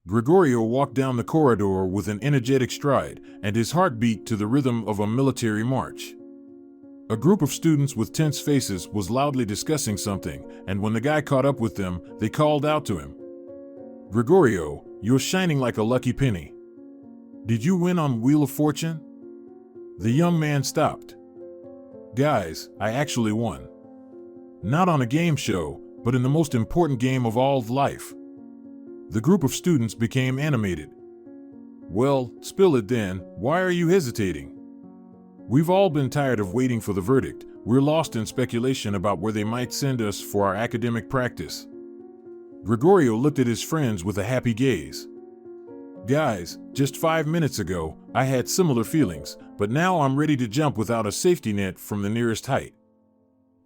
Gregorio walked down the corridor with an energetic stride, and his heart beat to the rhythm of a military march. A group of students with tense faces was loudly discussing something, and when the guy caught up with them, they called out to him, "Gregorio, you're shining like a lucky penny. Did you win on Wheel of Fortune?" The young man stopped. "Guys, I actually won. Not on a game show, but in the most important game of all of life." The group of students became animated. "Well, spill it then. Why are you hesitating?" "We've all been tired of waiting for the verdict. We're lost in speculation about where they might send us for our academic practice." Gregorio looked at his friends with a happy gaze. "Guys, just 5 minutes ago, I had similar feelings, but now I'm ready to jump without a safety net from the nearest height.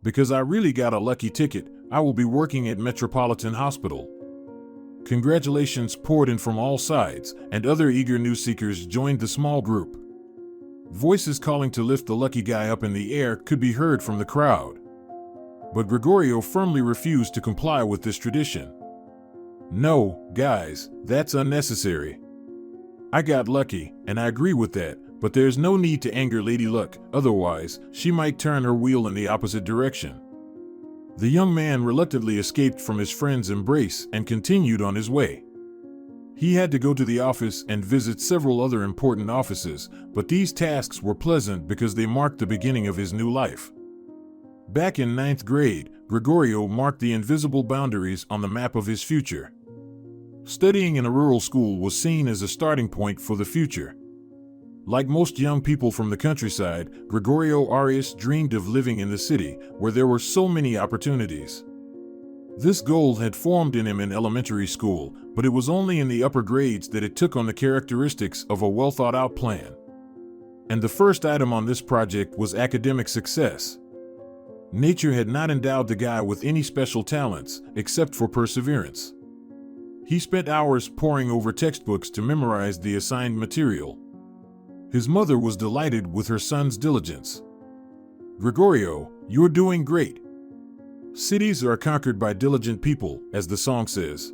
Because I really got a lucky ticket, I will be working at Metropolitan Hospital." Congratulations poured in from all sides, and other eager news seekers joined the small group. Voices calling to lift the lucky guy up in the air could be heard from the crowd. But Gregorio firmly refused to comply with this tradition. "No, guys, that's unnecessary. I got lucky, and I agree with that, but there's no need to anger Lady Luck, otherwise, she might turn her wheel in the opposite direction." The young man reluctantly escaped from his friend's embrace and continued on his way. He had to go to the office and visit several other important offices, but these tasks were pleasant because they marked the beginning of his new life. Back in 9th grade, Gregorio marked the invisible boundaries on the map of his future. Studying in a rural school was seen as a starting point for the future. Like most young people from the countryside, Gregorio Arias dreamed of living in the city, where there were so many opportunities. This goal had formed in him in elementary school, but it was only in the upper grades that it took on the characteristics of a well-thought-out plan. And the first item on this project was academic success. Nature had not endowed the guy with any special talents, except for perseverance. He spent hours poring over textbooks to memorize the assigned material. His mother was delighted with her son's diligence. "Gregorio, you're doing great. Cities are conquered by diligent people, as the song says."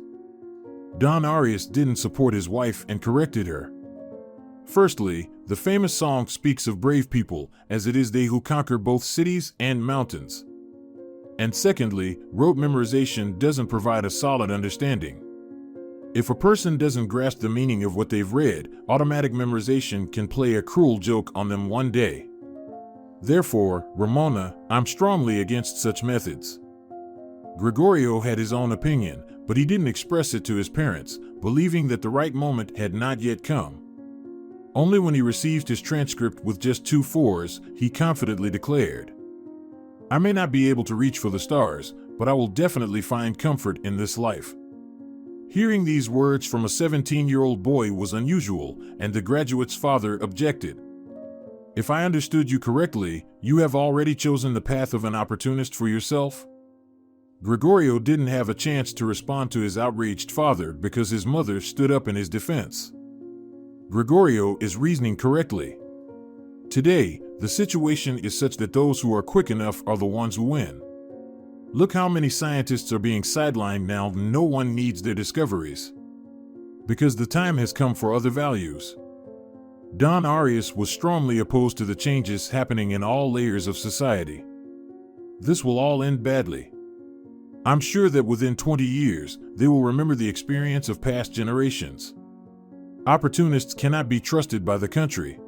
Don Arias didn't support his wife and corrected her. Firstly, the famous song speaks of brave people, as it is they who conquer both cities and mountains. And secondly, rote memorization doesn't provide a solid understanding. If a person doesn't grasp the meaning of what they've read, automatic memorization can play a cruel joke on them one day. Therefore, Ramona, I'm strongly against such methods. Gregorio had his own opinion, but he didn't express it to his parents, believing that the right moment had not yet come. Only when he received his transcript with just 2 4s, he confidently declared, "I may not be able to reach for the stars, but I will definitely find comfort in this life." Hearing these words from a 17-year-old boy was unusual, and the graduate's father objected. "If I understood you correctly, you have already chosen the path of an opportunist for yourself?" Gregorio didn't have a chance to respond to his outraged father because his mother stood up in his defense. Gregorio is reasoning correctly. Today, the situation is such that those who are quick enough are the ones who win. Look how many scientists are being sidelined now. No one needs their discoveries. Because the time has come for other values. Don Arias was strongly opposed to the changes happening in all layers of society. This will all end badly. I'm sure that within 20 years, they will remember the experience of past generations. Opportunists cannot be trusted by the country.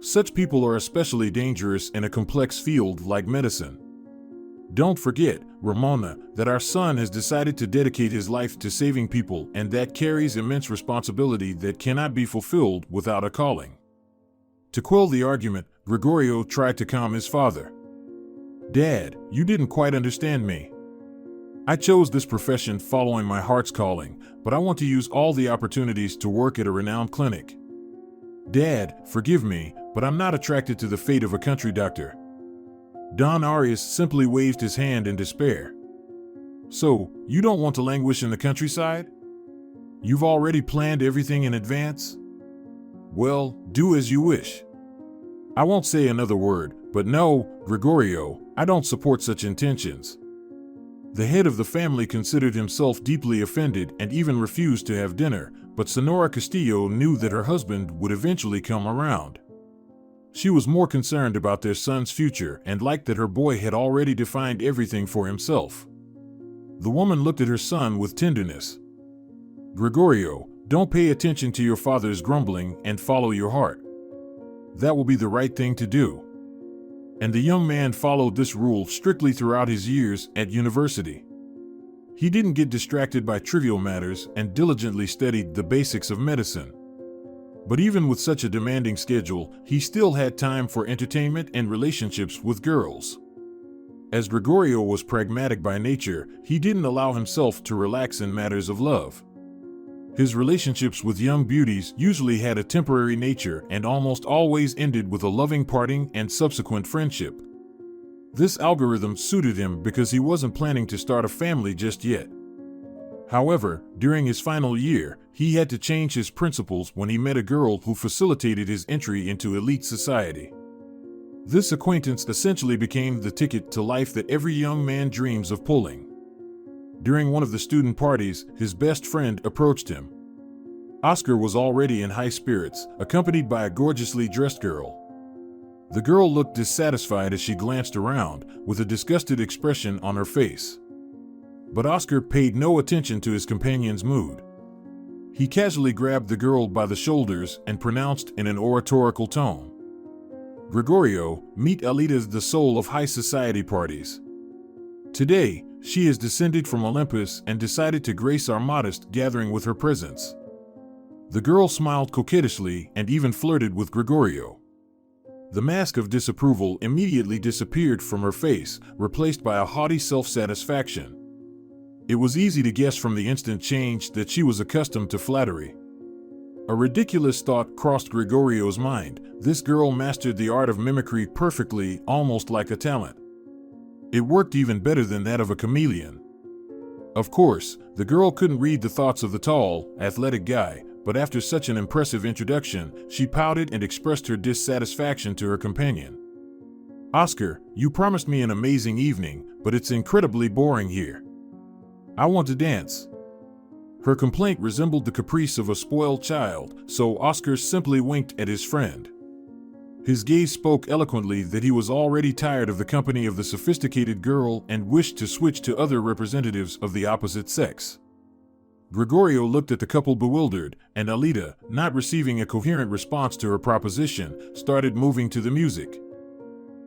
Such people are especially dangerous in a complex field like medicine. Don't forget, Ramona, that our son has decided to dedicate his life to saving people, and that carries immense responsibility that cannot be fulfilled without a calling. To quell the argument, Gregorio tried to calm his father. "Dad, you didn't quite understand me. I chose this profession following my heart's calling, but I want to use all the opportunities to work at a renowned clinic. Dad, forgive me, but I'm not attracted to the fate of a country doctor." Don Arias simply waved his hand in despair. "So, you don't want to languish in the countryside? You've already planned everything in advance? Well, do as you wish. I won't say another word, but no, Gregorio, I don't support such intentions." The head of the family considered himself deeply offended and even refused to have dinner, but Sonora Castillo knew that her husband would eventually come around. She was more concerned about their son's future and liked that her boy had already defined everything for himself. The woman looked at her son with tenderness. "Gregorio, don't pay attention to your father's grumbling and follow your heart. That will be the right thing to do." And the young man followed this rule strictly throughout his years at university. He didn't get distracted by trivial matters and diligently studied the basics of medicine. But even with such a demanding schedule, he still had time for entertainment and relationships with girls. As Gregorio was pragmatic by nature, he didn't allow himself to relax in matters of love. His relationships with young beauties usually had a temporary nature and almost always ended with a loving parting and subsequent friendship. This algorithm suited him because he wasn't planning to start a family just yet. However, during his final year, he had to change his principles when he met a girl who facilitated his entry into elite society. This acquaintance essentially became the ticket to life that every young man dreams of pulling. During one of the student parties, his best friend approached him. Oscar was already in high spirits, accompanied by a gorgeously dressed girl. The girl looked dissatisfied as she glanced around, with a disgusted expression on her face. But Oscar paid no attention to his companion's mood. He casually grabbed the girl by the shoulders and pronounced in an oratorical tone, "Gregorio, meet Alita, the soul of high society parties. Today, she has descended from Olympus and decided to grace our modest gathering with her presence." The girl smiled coquettishly and even flirted with Gregorio. The mask of disapproval immediately disappeared from her face, replaced by a haughty self-satisfaction. It was easy to guess from the instant change that she was accustomed to flattery. A ridiculous thought crossed Gregorio's mind. This girl mastered the art of mimicry perfectly, almost like a talent. It worked even better than that of a chameleon. Of course, the girl couldn't read the thoughts of the tall, athletic guy, but after such an impressive introduction, she pouted and expressed her dissatisfaction to her companion. "Oscar, you promised me an amazing evening, but it's incredibly boring here. I want to dance." Her complaint resembled the caprice of a spoiled child, so Oscar simply winked at his friend. His gaze spoke eloquently that he was already tired of the company of the sophisticated girl and wished to switch to other representatives of the opposite sex. Gregorio looked at the couple bewildered, and Alita, not receiving a coherent response to her proposition, started moving to the music.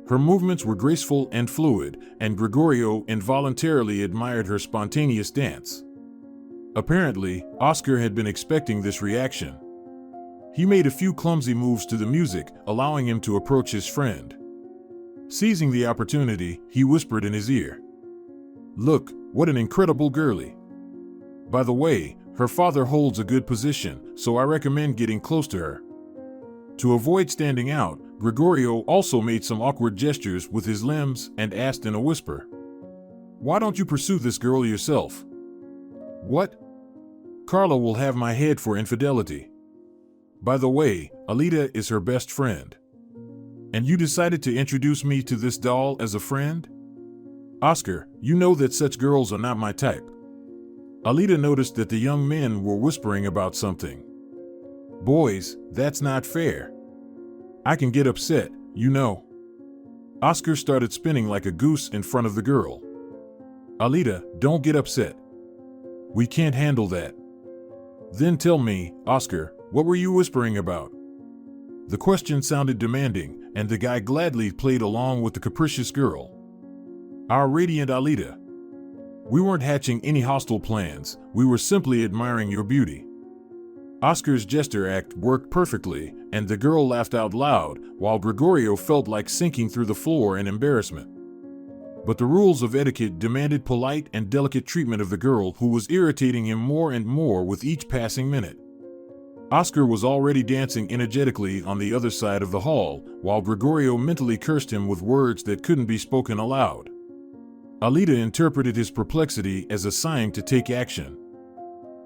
Her movements were graceful and fluid, and Gregorio involuntarily admired her spontaneous dance. Apparently, Oscar had been expecting this reaction. He made a few clumsy moves to the music, allowing him to approach his friend. Seizing the opportunity, he whispered in his ear, "Look, what an incredible girlie. By the way, her father holds a good position, so I recommend getting close to her." To avoid standing out, Gregorio also made some awkward gestures with his limbs and asked in a whisper, "Why don't you pursue this girl yourself?" "What? Carla will have my head for infidelity. By the way, Alita is her best friend. And you decided to introduce me to this doll as a friend? Oscar, you know that such girls are not my type." Alita noticed that the young men were whispering about something. "Boys, that's not fair. I can get upset, you know." Oscar started spinning like a goose in front of the girl. "Alita, don't get upset. We can't handle that." "Then tell me, Oscar, what were you whispering about?" The question sounded demanding, and the guy gladly played along with the capricious girl. "Our radiant Alita. We weren't hatching any hostile plans, we were simply admiring your beauty." Oscar's gesture act worked perfectly, and the girl laughed out loud, while Gregorio felt like sinking through the floor in embarrassment. But the rules of etiquette demanded polite and delicate treatment of the girl, who was irritating him more and more with each passing minute. Oscar was already dancing energetically on the other side of the hall, while Gregorio mentally cursed him with words that couldn't be spoken aloud. Alita interpreted his perplexity as a sign to take action.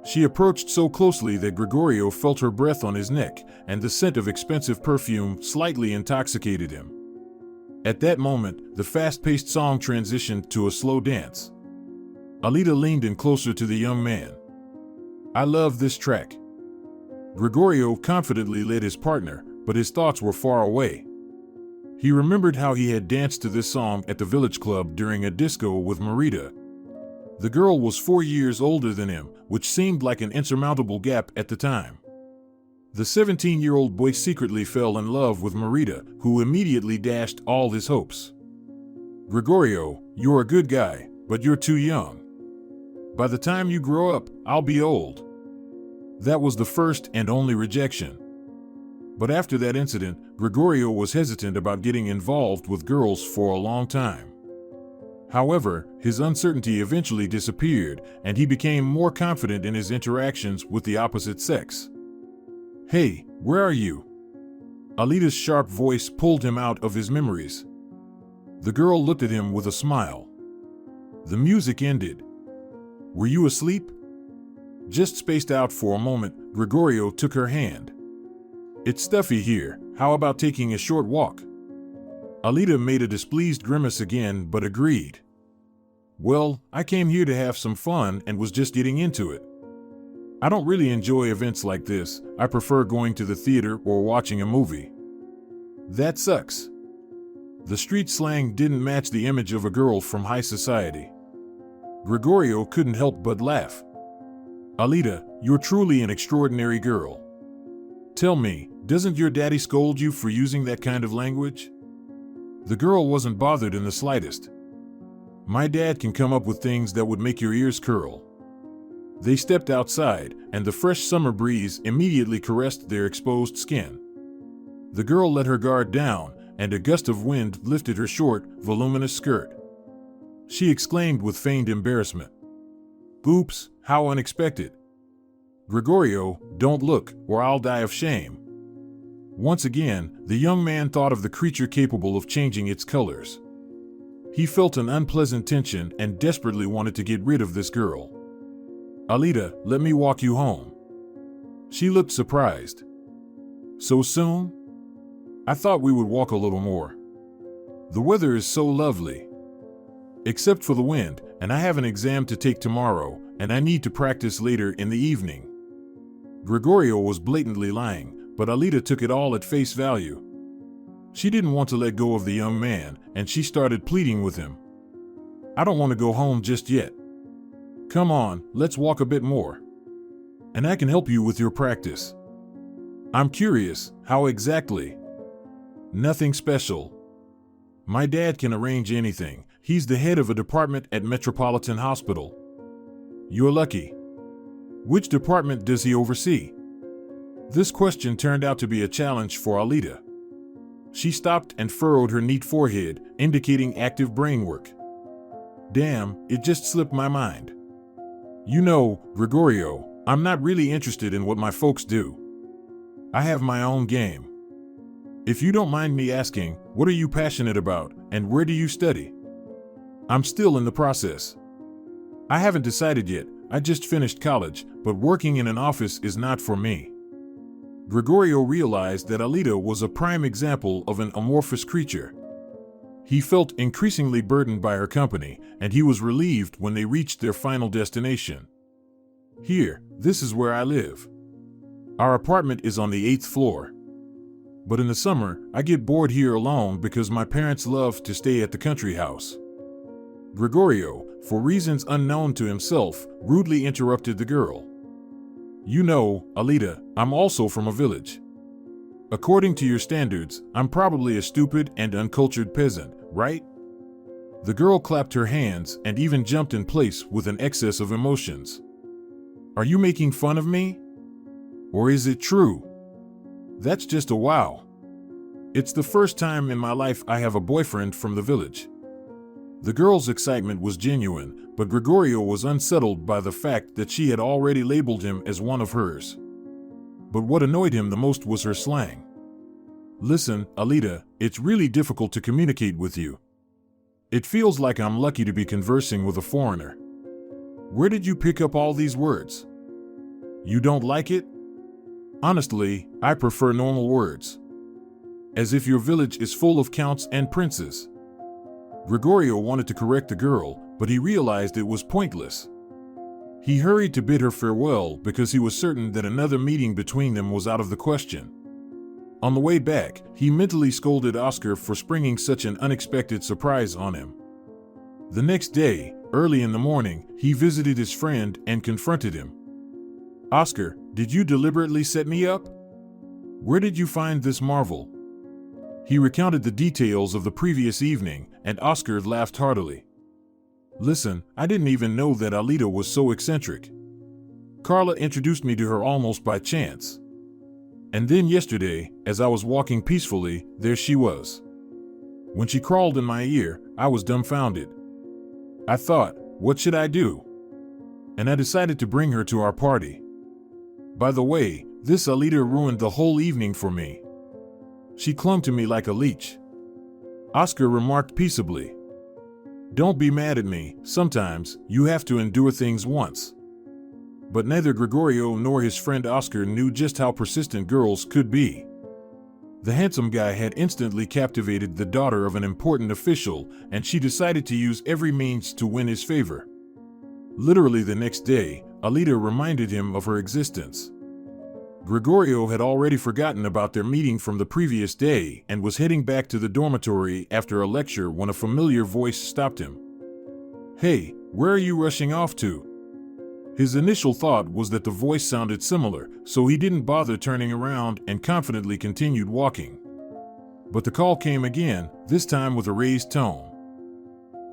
She approached so closely that Gregorio felt her breath on his neck, and the scent of expensive perfume slightly intoxicated him. At that moment, the fast-paced song transitioned to a slow dance. Alita leaned in closer to the young man. I love this track. Gregorio confidently led his partner, but his thoughts were far away. He remembered how he had danced to this song at the village club during a disco with Marita. The girl was 4 years older than him, which seemed like an insurmountable gap at the time. The 17-year-old boy secretly fell in love with Marita, who immediately dashed all his hopes. Gregorio, you're a good guy, but you're too young. By the time you grow up, I'll be old. That was the first and only rejection. But after that incident, Gregorio was hesitant about getting involved with girls for a long time. However, his uncertainty eventually disappeared, and he became more confident in his interactions with the opposite sex. Hey, where are you? Alita's sharp voice pulled him out of his memories. The girl looked at him with a smile. The music ended. Were you asleep? Just spaced out for a moment, Gregorio took her hand. It's stuffy here, how about taking a short walk? Alita made a displeased grimace again, but agreed. Well, I came here to have some fun and was just getting into it. I don't really enjoy events like this. I prefer going to the theater or watching a movie. That sucks. The street slang didn't match the image of a girl from high society. Gregorio couldn't help but laugh. Alita, you're truly an extraordinary girl. Tell me, doesn't your daddy scold you for using that kind of language? The girl wasn't bothered in the slightest. My dad can come up with things that would make your ears curl. They stepped outside, and the fresh summer breeze immediately caressed their exposed skin. The girl let her guard down, and a gust of wind lifted her short, voluminous skirt. She exclaimed with feigned embarrassment. Oops, how unexpected. Gregorio, don't look, or I'll die of shame. Once again, the young man thought of the creature capable of changing its colors. He felt an unpleasant tension and desperately wanted to get rid of this girl. Alita, let me walk you home. She looked surprised. So soon? I thought we would walk a little more. The weather is so lovely. Except for the wind, and I have an exam to take tomorrow, and I need to practice later in the evening. Gregorio was blatantly lying, but Alita took it all at face value. She didn't want to let go of the young man, and she started pleading with him. I don't want to go home just yet. Come on, let's walk a bit more. And I can help you with your practice. I'm curious, how exactly? Nothing special. My dad can arrange anything. He's the head of a department at Metropolitan Hospital. You're lucky. Which department does he oversee? This question turned out to be a challenge for Alita. She stopped and furrowed her neat forehead, indicating active brain work. Damn, it just slipped my mind. You know, Gregorio, I'm not really interested in what my folks do. I have my own game. If you don't mind me asking, what are you passionate about, and where do you study? I'm still in the process. I haven't decided yet. I just finished college, but working in an office is not for me. Gregorio realized that Alita was a prime example of an amorphous creature. He felt increasingly burdened by her company, and he was relieved when they reached their final destination. Here, this is where I live. Our apartment is on the 8th floor. But in the summer, I get bored here alone because my parents love to stay at the country house. Gregorio, for reasons unknown to himself, rudely interrupted the girl. You know, Alita, I'm also from a village. According to your standards, I'm probably a stupid and uncultured peasant, right? The girl clapped her hands and even jumped in place with an excess of emotions. Are you making fun of me? Or is it true? That's just a wow. It's the first time in my life I have a boyfriend from the village. The girl's excitement was genuine, but Gregorio was unsettled by the fact that she had already labeled him as one of hers. But what annoyed him the most was her slang. Listen, Alita, it's really difficult to communicate with you. It feels like I'm lucky to be conversing with a foreigner. Where did you pick up all these words? You don't like it? Honestly, I prefer normal words. As if your village is full of counts and princes. Gregorio wanted to correct the girl, but he realized it was pointless. He hurried to bid her farewell because he was certain that another meeting between them was out of the question. On the way back, he mentally scolded Oscar for springing such an unexpected surprise on him. The next day, early in the morning, he visited his friend and confronted him. "Oscar, did you deliberately set me up? Where did you find this marvel?" He recounted the details of the previous evening, and Oscar laughed heartily. "Listen, I didn't even know that Alita was so eccentric. Carla introduced me to her almost by chance. And then yesterday, as I was walking peacefully, there she was. When she crawled in my ear, I was dumbfounded. I thought, what should I do? And I decided to bring her to our party. By the way, this Alita ruined the whole evening for me. She clung to me like a leech." Oscar remarked peaceably, "Don't be mad at me, sometimes you have to endure things once." But neither Gregorio nor his friend Oscar knew just how persistent girls could be. The handsome guy had instantly captivated the daughter of an important official, and she decided to use every means to win his favor. Literally the next day, Alita reminded him of her existence. Gregorio had already forgotten about their meeting from the previous day and was heading back to the dormitory after a lecture when a familiar voice stopped him. "Hey, where are you rushing off to?" His initial thought was that the voice sounded similar, so he didn't bother turning around and confidently continued walking. But the call came again, this time with a raised tone.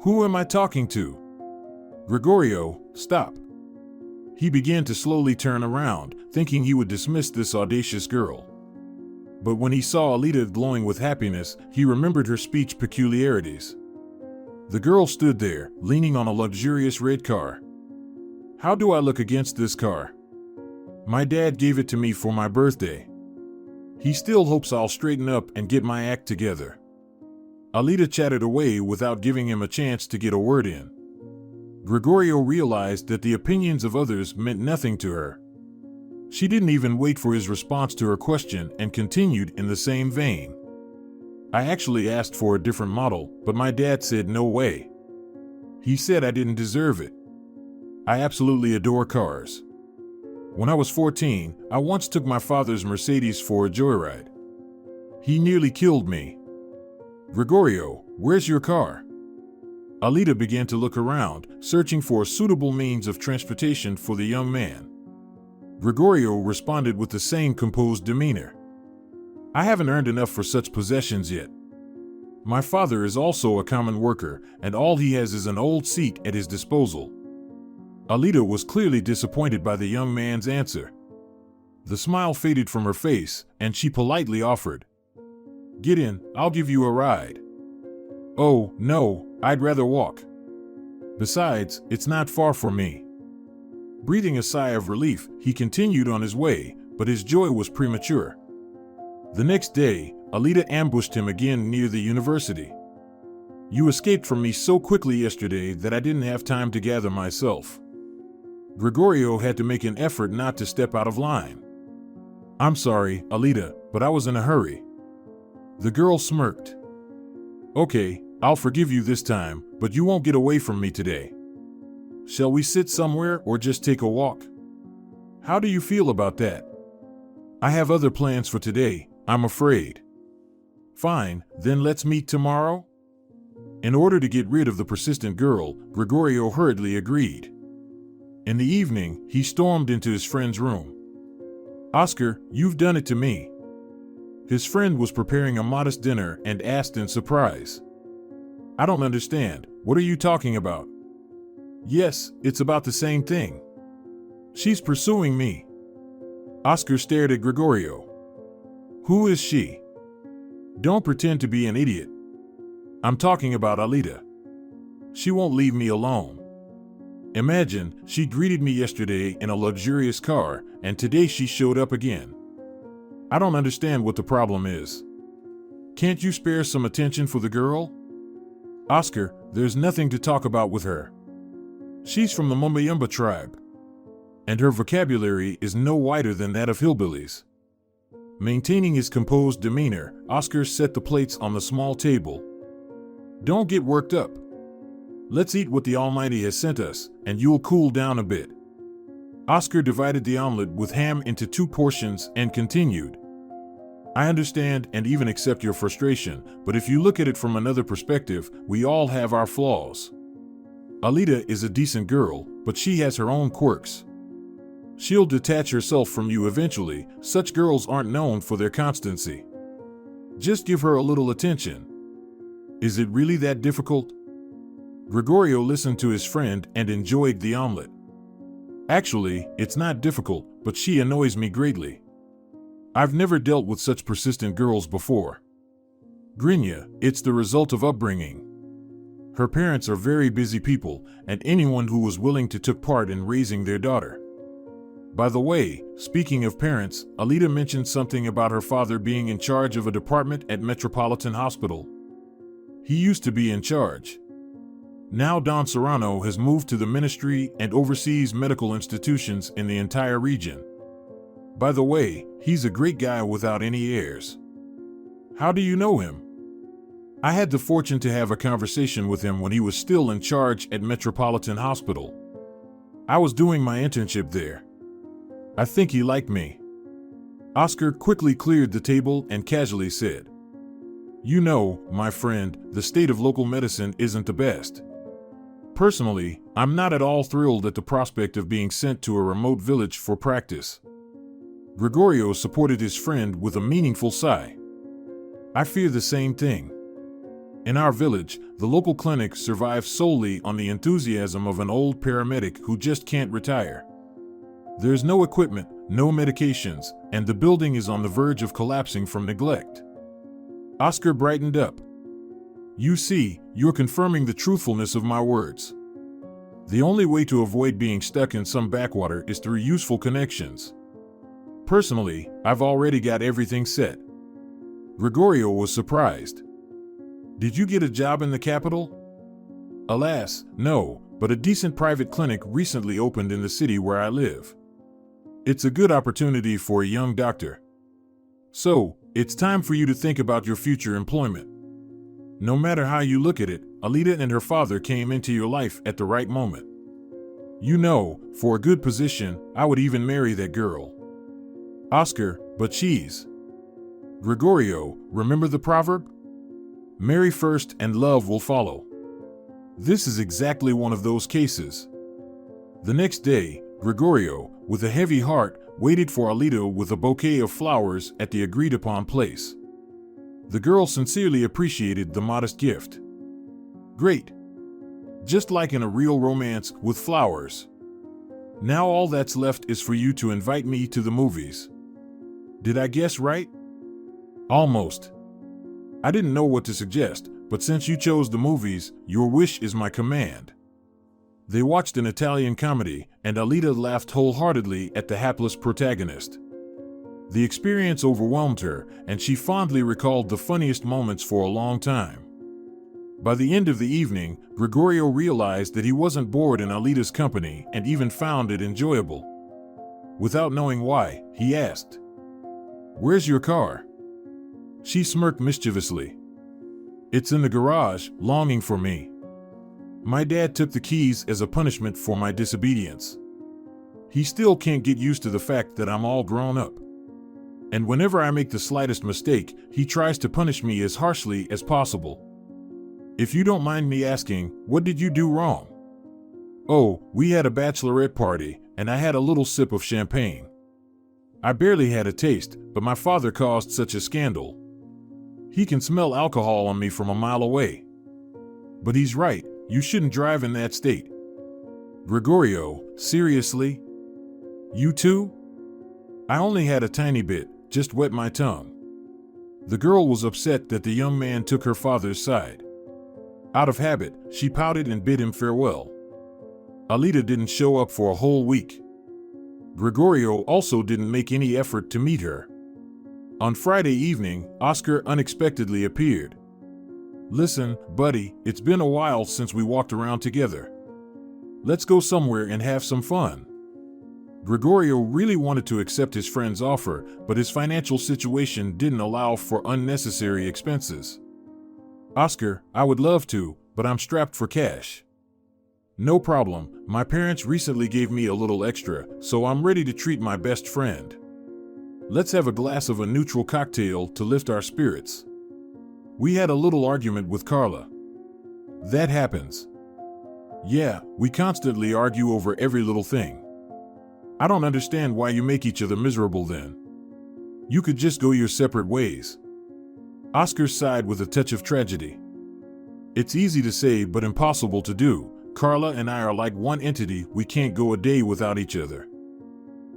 "Who am I talking to?" "Gregorio, stop." He began to slowly turn around, thinking he would dismiss this audacious girl. But when he saw Alita glowing with happiness, he remembered her speech peculiarities. The girl stood there, leaning on a luxurious red car. "How do I look against this car? My dad gave it to me for my birthday. He still hopes I'll straighten up and get my act together." Alita chatted away without giving him a chance to get a word in. Gregorio realized that the opinions of others meant nothing to her. She didn't even wait for his response to her question and continued in the same vein. "I actually asked for a different model, but my dad said no way. He said I didn't deserve it. I absolutely adore cars. When I was 14, I once took my father's Mercedes for a joyride. He nearly killed me." "Gregorio, where's your car?" Alita began to look around, searching for a suitable means of transportation for the young man. Gregorio responded with the same composed demeanor. "I haven't earned enough for such possessions yet. My father is also a common worker, and all he has is an old seat at his disposal." Alita was clearly disappointed by the young man's answer. The smile faded from her face, and she politely offered, "Get in, I'll give you a ride." "Oh, no, I'd rather walk. Besides, it's not far from me." Breathing a sigh of relief, he continued on his way, but his joy was premature. The next day, Alita ambushed him again near the university. "You escaped from me so quickly yesterday that I didn't have time to gather myself." Gregorio had to make an effort not to step out of line. "I'm sorry, Alita, but I was in a hurry." The girl smirked. "Okay, I'll forgive you this time, but you won't get away from me today. Shall we sit somewhere or just take a walk? How do you feel about that?" "I have other plans for today, I'm afraid." "Fine, then let's meet tomorrow?" In order to get rid of the persistent girl, Gregorio hurriedly agreed. In the evening, he stormed into his friend's room. "Oscar, you've done it to me." His friend was preparing a modest dinner and asked in surprise, "I don't understand, what are you talking about?" "Yes, it's about the same thing. She's pursuing me." Oscar stared at Gregorio. "Who is she?" "Don't pretend to be an idiot. I'm talking about Alita. She won't leave me alone. Imagine, she greeted me yesterday in a luxurious car, and today she showed up again. I don't understand what the problem is. Can't you spare some attention for the girl?" "Oscar, there's nothing to talk about with her. She's from the Mumbayumba tribe, and her vocabulary is no wider than that of hillbillies." Maintaining his composed demeanor, Oscar set the plates on the small table. "Don't get worked up. Let's eat what the Almighty has sent us, and you'll cool down a bit. Oscar divided the omelet with ham into 2 portions and continued. I understand and even accept your frustration, but if you look at it from another perspective, we all have our flaws. Alita is a decent girl, but she has her own quirks. She'll detach herself from you eventually. Such girls aren't known for their constancy. Just give her a little attention. Is it really that difficult? Gregorio listened to his friend and enjoyed the omelet. Actually, it's not difficult, but she annoys me greatly. I've never dealt with such persistent girls before. Grinya, it's the result of upbringing. Her parents are very busy people, and anyone who was willing to take part in raising their daughter. By the way, speaking of parents, Alita mentioned something about her father being in charge of a department at Metropolitan Hospital. He used to be in charge. Now Don Serrano has moved to the ministry and oversees medical institutions in the entire region. By the way, he's a great guy without any airs. How do you know him? I had the fortune to have a conversation with him when he was still in charge at Metropolitan Hospital. I was doing my internship there. I think he liked me. Oscar quickly cleared the table and casually said, You know, my friend, the state of local medicine isn't the best. Personally, I'm not at all thrilled at the prospect of being sent to a remote village for practice. Gregorio supported his friend with a meaningful sigh. I fear the same thing. In our village, the local clinic survives solely on the enthusiasm of an old paramedic who just can't retire. There's no equipment, no medications, and the building is on the verge of collapsing from neglect. Oscar brightened up. You see, you're confirming the truthfulness of my words. The only way to avoid being stuck in some backwater is through useful connections. Personally, I've already got everything set. Gregorio was surprised. Did you get a job in the capital? Alas, no, but a decent private clinic recently opened in the city where I live. It's a good opportunity for a young doctor. So, it's time for you to think about your future employment. No matter how you look at it, Alita and her father came into your life at the right moment. You know, for a good position, I would even marry that girl. Oscar, but she's... Gregorio, remember the proverb? Marry first and love will follow. This is exactly one of those cases. The next day, Gregorio, with a heavy heart, waited for Alita with a bouquet of flowers at the agreed-upon place. The girl sincerely appreciated the modest gift. Great. Just like in a real romance with flowers. Now all that's left is for you to invite me to the movies. Did I guess right? Almost. I didn't know what to suggest, but since you chose the movies, your wish is my command. They watched an Italian comedy, and Alita laughed wholeheartedly at the hapless protagonist. The experience overwhelmed her, and she fondly recalled the funniest moments for a long time. By the end of the evening, Gregorio realized that he wasn't bored in Alita's company and even found it enjoyable. Without knowing why, he asked, "Where's your car?" She smirked mischievously. "It's in the garage, longing for me. My dad took the keys as a punishment for my disobedience. He still can't get used to the fact that I'm all grown up. And whenever I make the slightest mistake, he tries to punish me as harshly as possible. If you don't mind me asking, what did you do wrong?" "Oh, we had a bachelorette party, and I had a little sip of champagne. I barely had a taste, but my father caused such a scandal. He can smell alcohol on me from a mile away. But he's right, you shouldn't drive in that state." "Gregorio, seriously? You too?" "I only had a tiny bit, just wet my tongue." The girl was upset that the young man took her father's side. Out of habit, she pouted and bid him farewell. Alita didn't show up for a whole week. Gregorio also didn't make any effort to meet her. On Friday evening, Oscar unexpectedly appeared. "Listen, buddy, it's been a while since we walked around together. Let's go somewhere and have some fun." Gregorio really wanted to accept his friend's offer, but his financial situation didn't allow for unnecessary expenses. "Oscar, I would love to, but I'm strapped for cash. No problem, my parents recently gave me a little extra, so I'm ready to treat my best friend. Let's have a glass of a neutral cocktail to lift our spirits. We had a little argument with Carla. That happens. Yeah, we constantly argue over every little thing. I don't understand why you make each other miserable then. You could just go your separate ways. Oscar sighed with a touch of tragedy. It's easy to say but impossible to do. Carla and I are like one entity, we can't go a day without each other.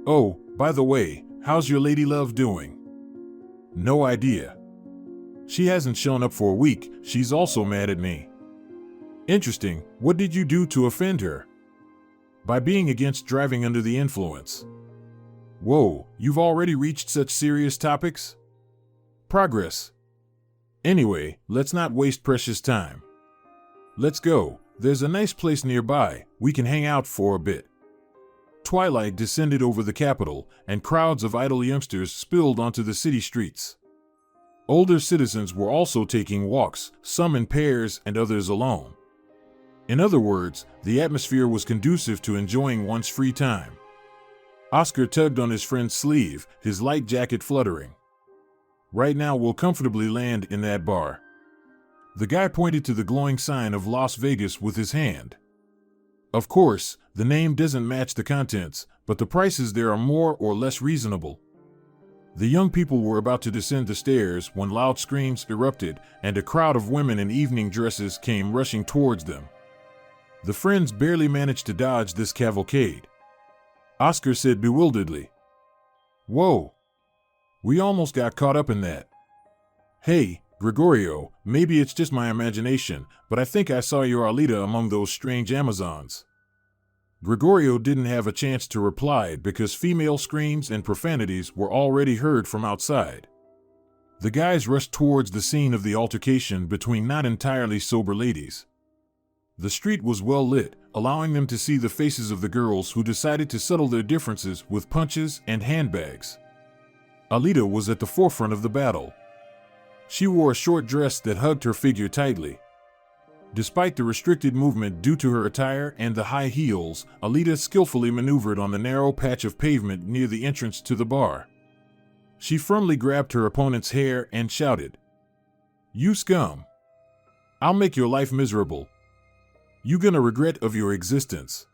Oh, by the way, how's your lady love doing? No idea. She hasn't shown up for a week, she's also mad at me. Interesting, what did you do to offend her? By being against driving under the influence. Whoa, you've already reached such serious topics? Progress. Anyway, let's not waste precious time. Let's go, there's a nice place nearby, we can hang out for a bit. Twilight descended over the capital, and crowds of idle youngsters spilled onto the city streets. Older citizens were also taking walks, some in pairs and others alone. In other words, the atmosphere was conducive to enjoying one's free time. Oscar tugged on his friend's sleeve, his light jacket fluttering. Right now we'll comfortably land in that bar. The guy pointed to the glowing sign of Las Vegas with his hand. Of course, the name doesn't match the contents, but the prices there are more or less reasonable. The young people were about to descend the stairs when loud screams erupted, and a crowd of women in evening dresses came rushing towards them. The friends barely managed to dodge this cavalcade. Oscar said bewilderedly, "Whoa! We almost got caught up in that. Hey, Gregorio, maybe it's just my imagination, but I think I saw your Alita among those strange Amazons." Gregorio didn't have a chance to reply because female screams and profanities were already heard from outside. The guys rushed towards the scene of the altercation between not entirely sober ladies. The street was well lit, allowing them to see the faces of the girls who decided to settle their differences with punches and handbags. Alita was at the forefront of the battle. She wore a short dress that hugged her figure tightly. Despite the restricted movement due to her attire and the high heels, Alita skillfully maneuvered on the narrow patch of pavement near the entrance to the bar. She firmly grabbed her opponent's hair and shouted, "You scum! I'll make your life miserable. You gonna regret of your existence."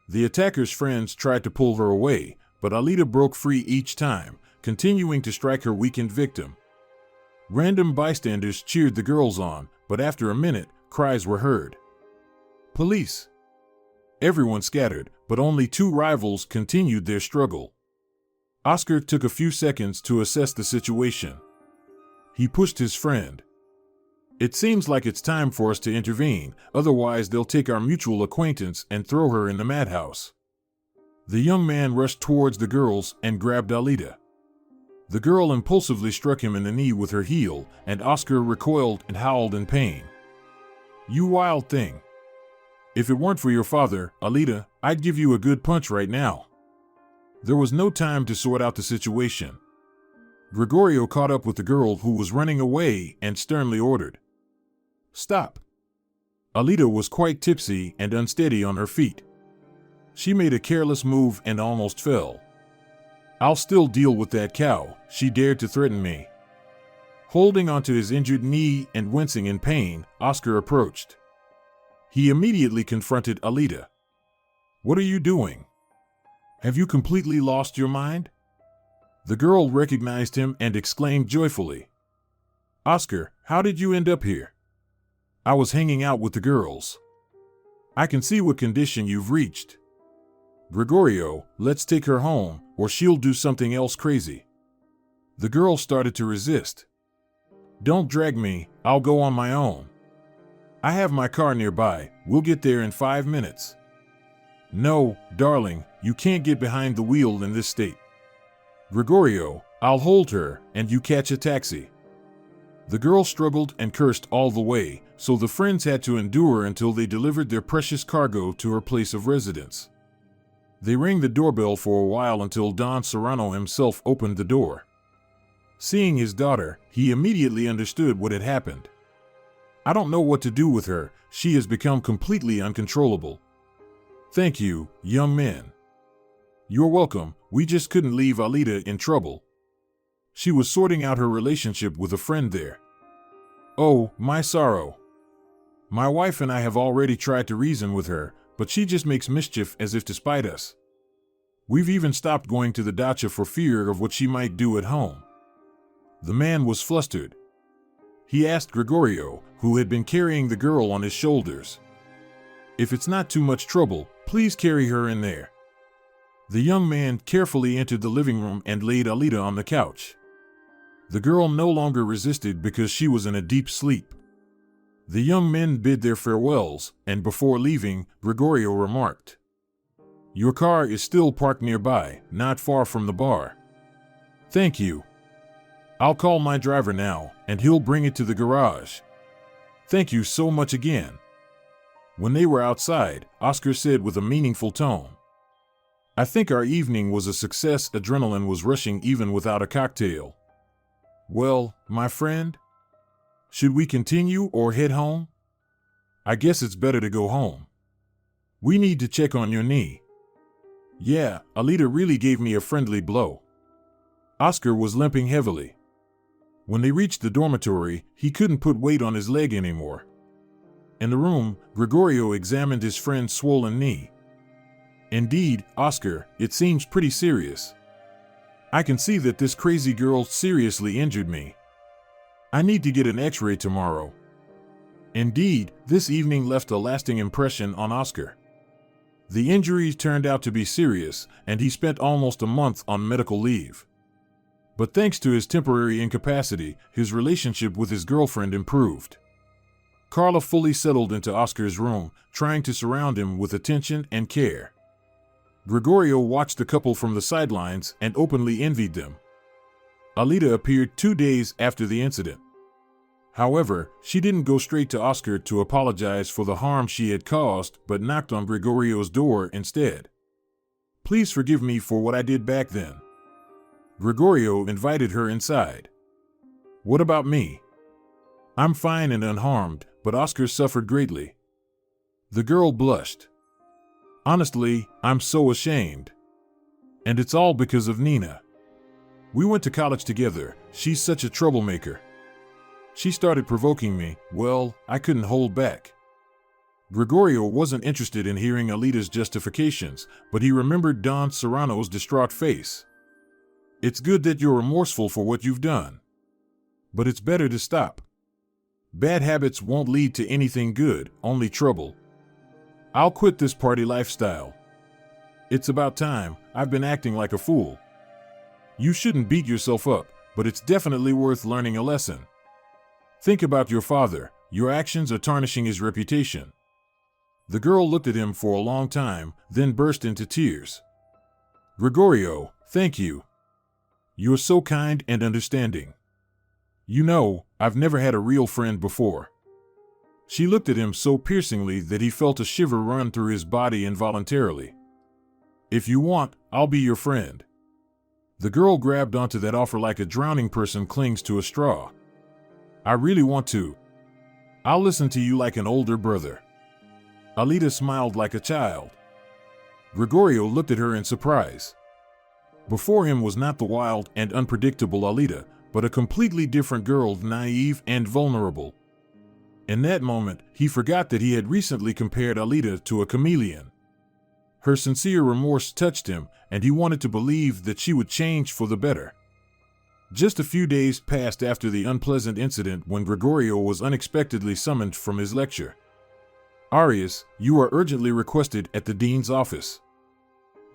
The attacker's friends tried to pull her away, but Alita broke free each time, continuing to strike her weakened victim. Random bystanders cheered the girls on, but after a minute, cries were heard. "Police!" Everyone scattered, but only two rivals continued their struggle. Oscar took a few seconds to assess the situation. He pushed his friend. "It seems like it's time for us to intervene, otherwise they'll take our mutual acquaintance and throw her in the madhouse." The young man rushed towards the girls and grabbed Alita. The girl impulsively struck him in the knee with her heel, and Oscar recoiled and howled in pain. "You wild thing. If it weren't for your father, Alita, I'd give you a good punch right now." There was no time to sort out the situation. Gregorio caught up with the girl who was running away and sternly ordered, "Stop." Alita was quite tipsy and unsteady on her feet. She made a careless move and almost fell. "I'll still deal with that cow," she dared to threaten me. Holding onto his injured knee and wincing in pain, Oscar approached. He immediately confronted Alita. "What are you doing? Have you completely lost your mind?" The girl recognized him and exclaimed joyfully, "Oscar, how did you end up here?" "I was hanging out with the girls." "I can see what condition you've reached. Gregorio, let's take her home, or she'll do something else crazy." The girl started to resist. "Don't drag me, I'll go on my own. I have my car nearby, we'll get there in 5 minutes." "No, darling, you can't get behind the wheel in this state." "Gregorio, I'll hold her, and you catch a taxi." The girl struggled and cursed all the way, so the friends had to endure until they delivered their precious cargo to her place of residence. They rang the doorbell for a while until Don Serrano himself opened the door. Seeing his daughter, he immediately understood what had happened. "I don't know what to do with her, she has become completely uncontrollable. Thank you, young man. You're welcome. We just couldn't leave Alita in trouble. She was sorting out her relationship with a friend there. Oh, my sorrow. My wife and I have already tried to reason with her, but she just makes mischief as if to spite us. We've even stopped going to the dacha for fear of what she might do at home. The man was flustered. He asked Gregorio, who had been carrying the girl on his shoulders. If it's not too much trouble, please carry her in there. The young man carefully entered the living room and laid Alita on the couch. The girl no longer resisted because she was in a deep sleep. The young men bid their farewells, and before leaving, Gregorio remarked, "Your car is still parked nearby, not far from the bar." "Thank you. I'll call my driver now, and he'll bring it to the garage." "Thank you so much again." When they were outside, Oscar said with a meaningful tone, "I think our evening was a success." Adrenaline was rushing even without a cocktail. "Well, my friend, should we continue or head home?" "I guess it's better to go home. We need to check on your knee." "Yeah, Alita really gave me a friendly blow." Oscar was limping heavily. When they reached the dormitory, he couldn't put weight on his leg anymore. In the room, Gregorio examined his friend's swollen knee. "Indeed, Oscar, it seems pretty serious. I can see that this crazy girl seriously injured me. I need to get an x-ray tomorrow." Indeed, this evening left a lasting impression on Oscar. The injuries turned out to be serious, and he spent almost a month on medical leave. But thanks to his temporary incapacity, his relationship with his girlfriend improved. Carla fully settled into Oscar's room, trying to surround him with attention and care. Gregorio watched the couple from the sidelines and openly envied them. Alita appeared 2 days after the incident. However, she didn't go straight to Oscar to apologize for the harm she had caused, but knocked on Gregorio's door instead. "Please forgive me for what I did back then." Gregorio invited her inside. "What about me? I'm fine and unharmed, but Oscar suffered greatly." The girl blushed. "Honestly, I'm so ashamed. And it's all because of Nina. We went to college together. She's such a troublemaker. She started provoking me. Well, I couldn't hold back." Gregorio wasn't interested in hearing Alita's justifications, but he remembered Don Serrano's distraught face. "It's good that you're remorseful for what you've done. But it's better to stop. Bad habits won't lead to anything good, only trouble. I'll quit this party lifestyle. It's about time. I've been acting like a fool. You shouldn't beat yourself up, but it's definitely worth learning a lesson. Think about your father. Your actions are tarnishing his reputation." The girl looked at him for a long time, then burst into tears. "Gregorio, thank you. You're so kind and understanding. You know, I've never had a real friend before." She looked at him so piercingly that he felt a shiver run through his body involuntarily. "If you want, I'll be your friend." The girl grabbed onto that offer like a drowning person clings to a straw. "I really want to. I'll listen to you like an older brother." Alita smiled like a child. Gregorio looked at her in surprise. Before him was not the wild and unpredictable Alita, but a completely different girl, naive and vulnerable. In that moment, he forgot that he had recently compared Alita to a chameleon. Her sincere remorse touched him, and he wanted to believe that she would change for the better. Just a few days passed after the unpleasant incident when Gregorio was unexpectedly summoned from his lecture. "Arias, you are urgently requested at the dean's office."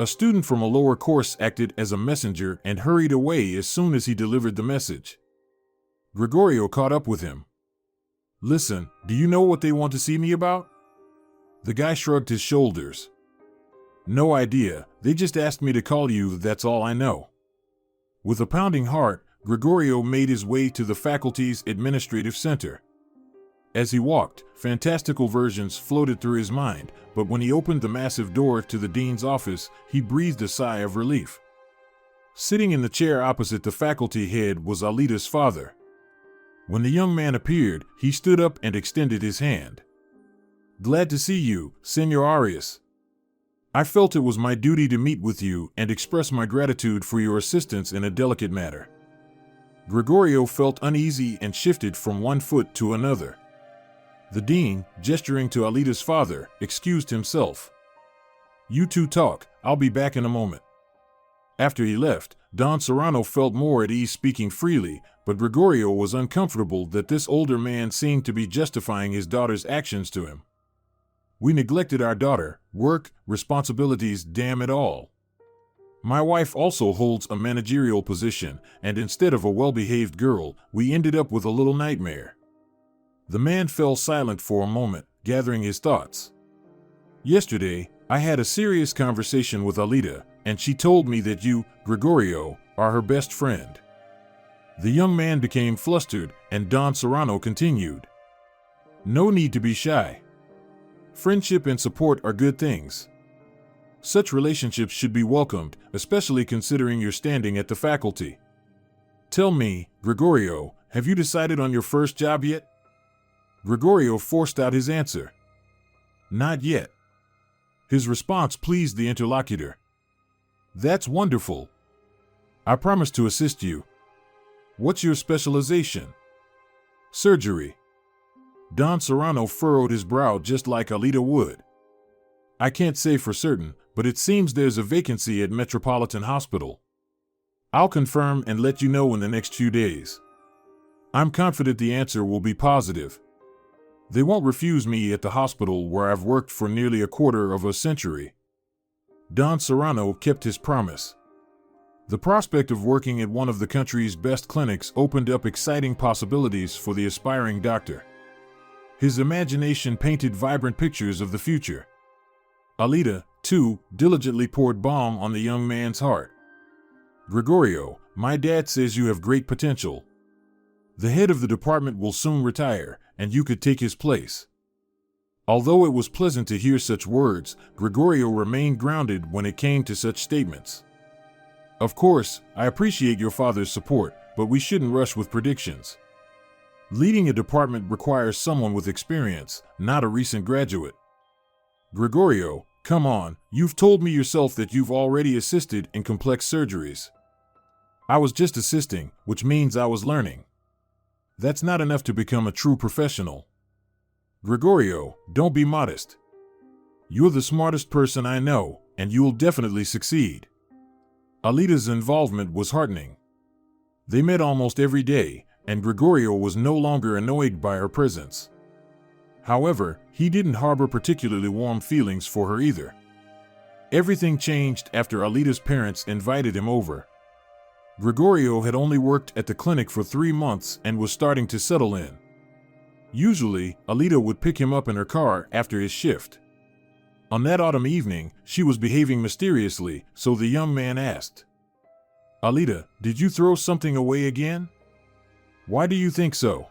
A student from a lower course acted as a messenger and hurried away as soon as he delivered the message. Gregorio caught up with him. "Listen, do you know what they want to see me about?" The guy shrugged his shoulders. "No idea, they just asked me to call you, that's all I know." With a pounding heart, Gregorio made his way to the faculty's administrative center. As he walked, fantastical versions floated through his mind, but when he opened the massive door to the dean's office, he breathed a sigh of relief. Sitting in the chair opposite the faculty head was Alita's father. When the young man appeared, he stood up and extended his hand. Glad to see you, Senor Arias. I felt it was my duty to meet with you and express my gratitude for your assistance in a delicate matter. Gregorio felt uneasy and shifted from one foot to another. The dean, gesturing to Alita's father, excused himself. You two talk, I'll be back in a moment. After he left, Don Serrano felt more at ease speaking freely, but Gregorio was uncomfortable that this older man seemed to be justifying his daughter's actions to him. We neglected our daughter, work, responsibilities, damn it all. My wife also holds a managerial position, and instead of a well-behaved girl, we ended up with a little nightmare. The man fell silent for a moment, gathering his thoughts. Yesterday, I had a serious conversation with Alita, and she told me that you, Gregorio, are her best friend. The young man became flustered, and Don Serrano continued. No need to be shy. Friendship and support are good things. Such relationships should be welcomed, especially considering your standing at the faculty. Tell me, Gregorio, have you decided on your first job yet? Gregorio forced out his answer. Not yet. His response pleased the interlocutor. That's wonderful. I promise to assist you. What's your specialization? Surgery. Don Serrano furrowed his brow just like Alita would. I can't say for certain, but it seems there's a vacancy at Metropolitan Hospital. I'll confirm and let you know in the next few days. I'm confident the answer will be positive. They won't refuse me at the hospital where I've worked for nearly a quarter of a century. Don Serrano kept his promise. The prospect of working at one of the country's best clinics opened up exciting possibilities for the aspiring doctor. His imagination painted vibrant pictures of the future. Alita, too, diligently poured balm on the young man's heart. Gregorio, my dad says you have great potential. The head of the department will soon retire, and you could take his place. Although it was pleasant to hear such words, Gregorio remained grounded when it came to such statements. Of course, I appreciate your father's support, but we shouldn't rush with predictions. Leading a department requires someone with experience, not a recent graduate. Gregorio, come on, you've told me yourself that you've already assisted in complex surgeries. I was just assisting, which means I was learning. That's not enough to become a true professional. Gregorio, don't be modest. You're the smartest person I know, and you'll definitely succeed. Alita's involvement was heartening. They met almost every day, and Gregorio was no longer annoyed by her presence. However, he didn't harbor particularly warm feelings for her either. Everything changed after Alita's parents invited him over. Gregorio had only worked at the clinic for 3 months and was starting to settle in. Usually, Alita would pick him up in her car after his shift. On that autumn evening, she was behaving mysteriously, so the young man asked, Alita, did you throw something away again? Why do you think so?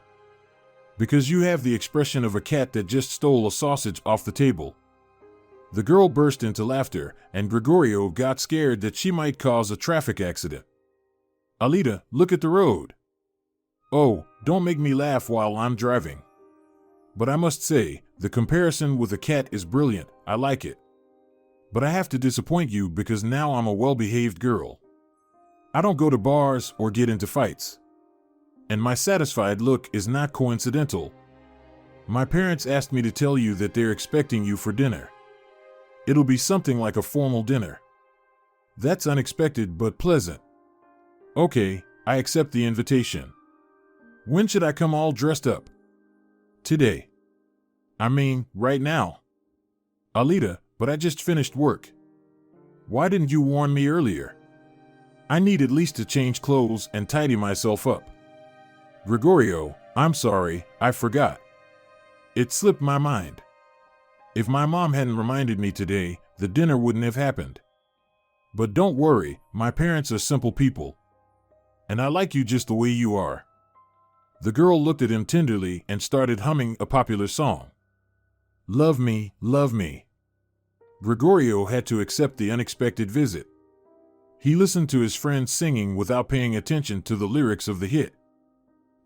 Because you have the expression of a cat that just stole a sausage off the table. The girl burst into laughter, and Gregorio got scared that she might cause a traffic accident. Alita, look at the road. Oh, don't make me laugh while I'm driving. But I must say, the comparison with a cat is brilliant, I like it. But I have to disappoint you because now I'm a well-behaved girl. I don't go to bars or get into fights. And my satisfied look is not coincidental. My parents asked me to tell you that they're expecting you for dinner. It'll be something like a formal dinner. That's unexpected but pleasant. Okay, I accept the invitation. When should I come all dressed up? Today. I mean, right now. Alita, but I just finished work. Why didn't you warn me earlier? I need at least to change clothes and tidy myself up. Gregorio, I'm sorry, I forgot. It slipped my mind. If my mom hadn't reminded me today, the dinner wouldn't have happened. But don't worry, my parents are simple people. And I like you just the way you are. The girl looked at him tenderly and started humming a popular song. Love me, love me. Gregorio had to accept the unexpected visit. He listened to his friends singing without paying attention to the lyrics of the hit.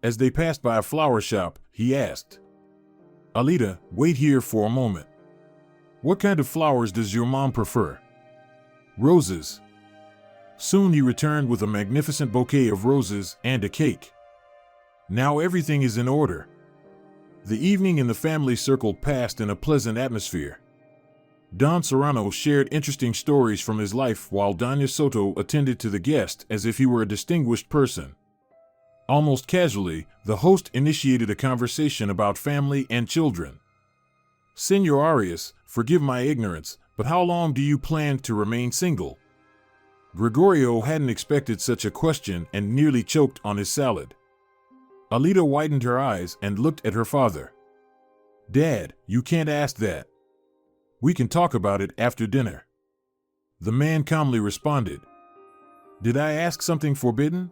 As they passed by a flower shop, he asked, Alita, wait here for a moment. What kind of flowers does your mom prefer? Roses. Soon he returned with a magnificent bouquet of roses and a cake. Now everything is in order. The evening in the family circle passed in a pleasant atmosphere. Don Serrano shared interesting stories from his life while Doña Soto attended to the guest as if he were a distinguished person. Almost casually, the host initiated a conversation about family and children. Señor Arias, forgive my ignorance, but how long do you plan to remain single? Gregorio hadn't expected such a question and nearly choked on his salad. Alita widened her eyes and looked at her father. Dad, you can't ask that. We can talk about it after dinner. The man calmly responded. Did I ask something forbidden?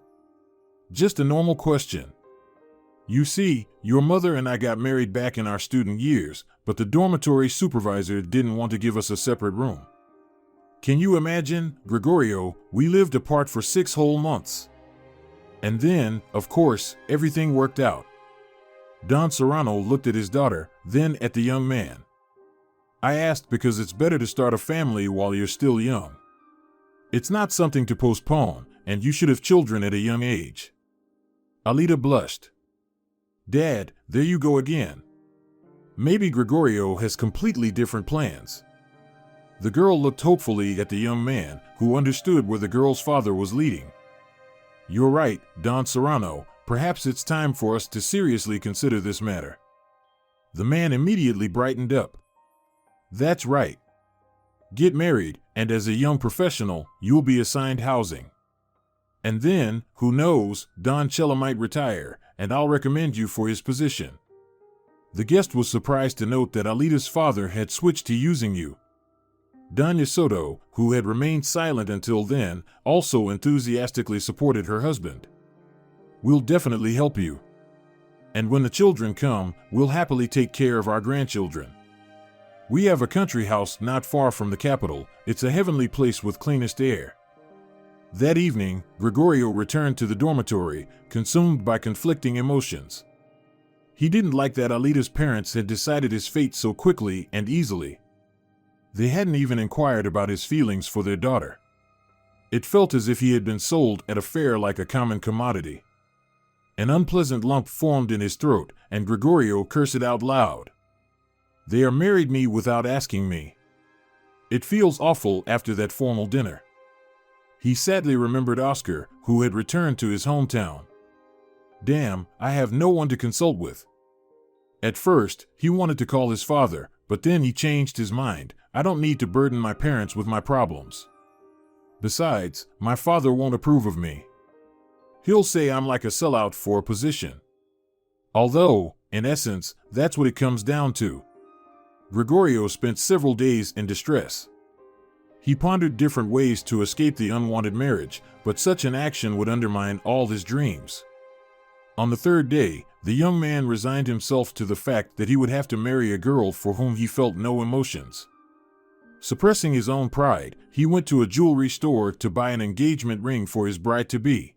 Just a normal question. You see, your mother and I got married back in our student years, but the dormitory supervisor didn't want to give us a separate room. Can you imagine, Gregorio, we lived apart for 6 whole months. And then, of course, everything worked out. Don Serrano looked at his daughter, then at the young man. I asked because it's better to start a family while you're still young. It's not something to postpone, and you should have children at a young age. Alita blushed. Dad, there you go again. Maybe Gregorio has completely different plans. The girl looked hopefully at the young man, who understood where the girl's father was leading. You're right, Don Serrano, perhaps it's time for us to seriously consider this matter. The man immediately brightened up. That's right. Get married, and as a young professional, you'll be assigned housing. And then, who knows, Don Chella might retire, and I'll recommend you for his position. The guest was surprised to note that Alita's father had switched to using you. Doña Soto, who had remained silent until then, also enthusiastically supported her husband. We'll definitely help you. And when the children come, we'll happily take care of our grandchildren. We have a country house not far from the capital. It's a heavenly place with cleanest air. That evening, Gregorio returned to the dormitory, consumed by conflicting emotions. He didn't like that Alita's parents had decided his fate so quickly and easily. They hadn't even inquired about his feelings for their daughter. It felt as if he had been sold at a fair like a common commodity. An unpleasant lump formed in his throat, and Gregorio cursed it out loud. They are married me without asking me. It feels awful after that formal dinner. He sadly remembered Oscar, who had returned to his hometown. Damn, I have no one to consult with. At first, he wanted to call his father, but then he changed his mind. I don't need to burden my parents with my problems. Besides, my father won't approve of me. He'll say I'm like a sellout for a position. Although, in essence, that's what it comes down to. Gregorio spent several days in distress. He pondered different ways to escape the unwanted marriage, but such an action would undermine all his dreams. On the 3rd day, the young man resigned himself to the fact that he would have to marry a girl for whom he felt no emotions. Suppressing his own pride, he went to a jewelry store to buy an engagement ring for his bride-to-be.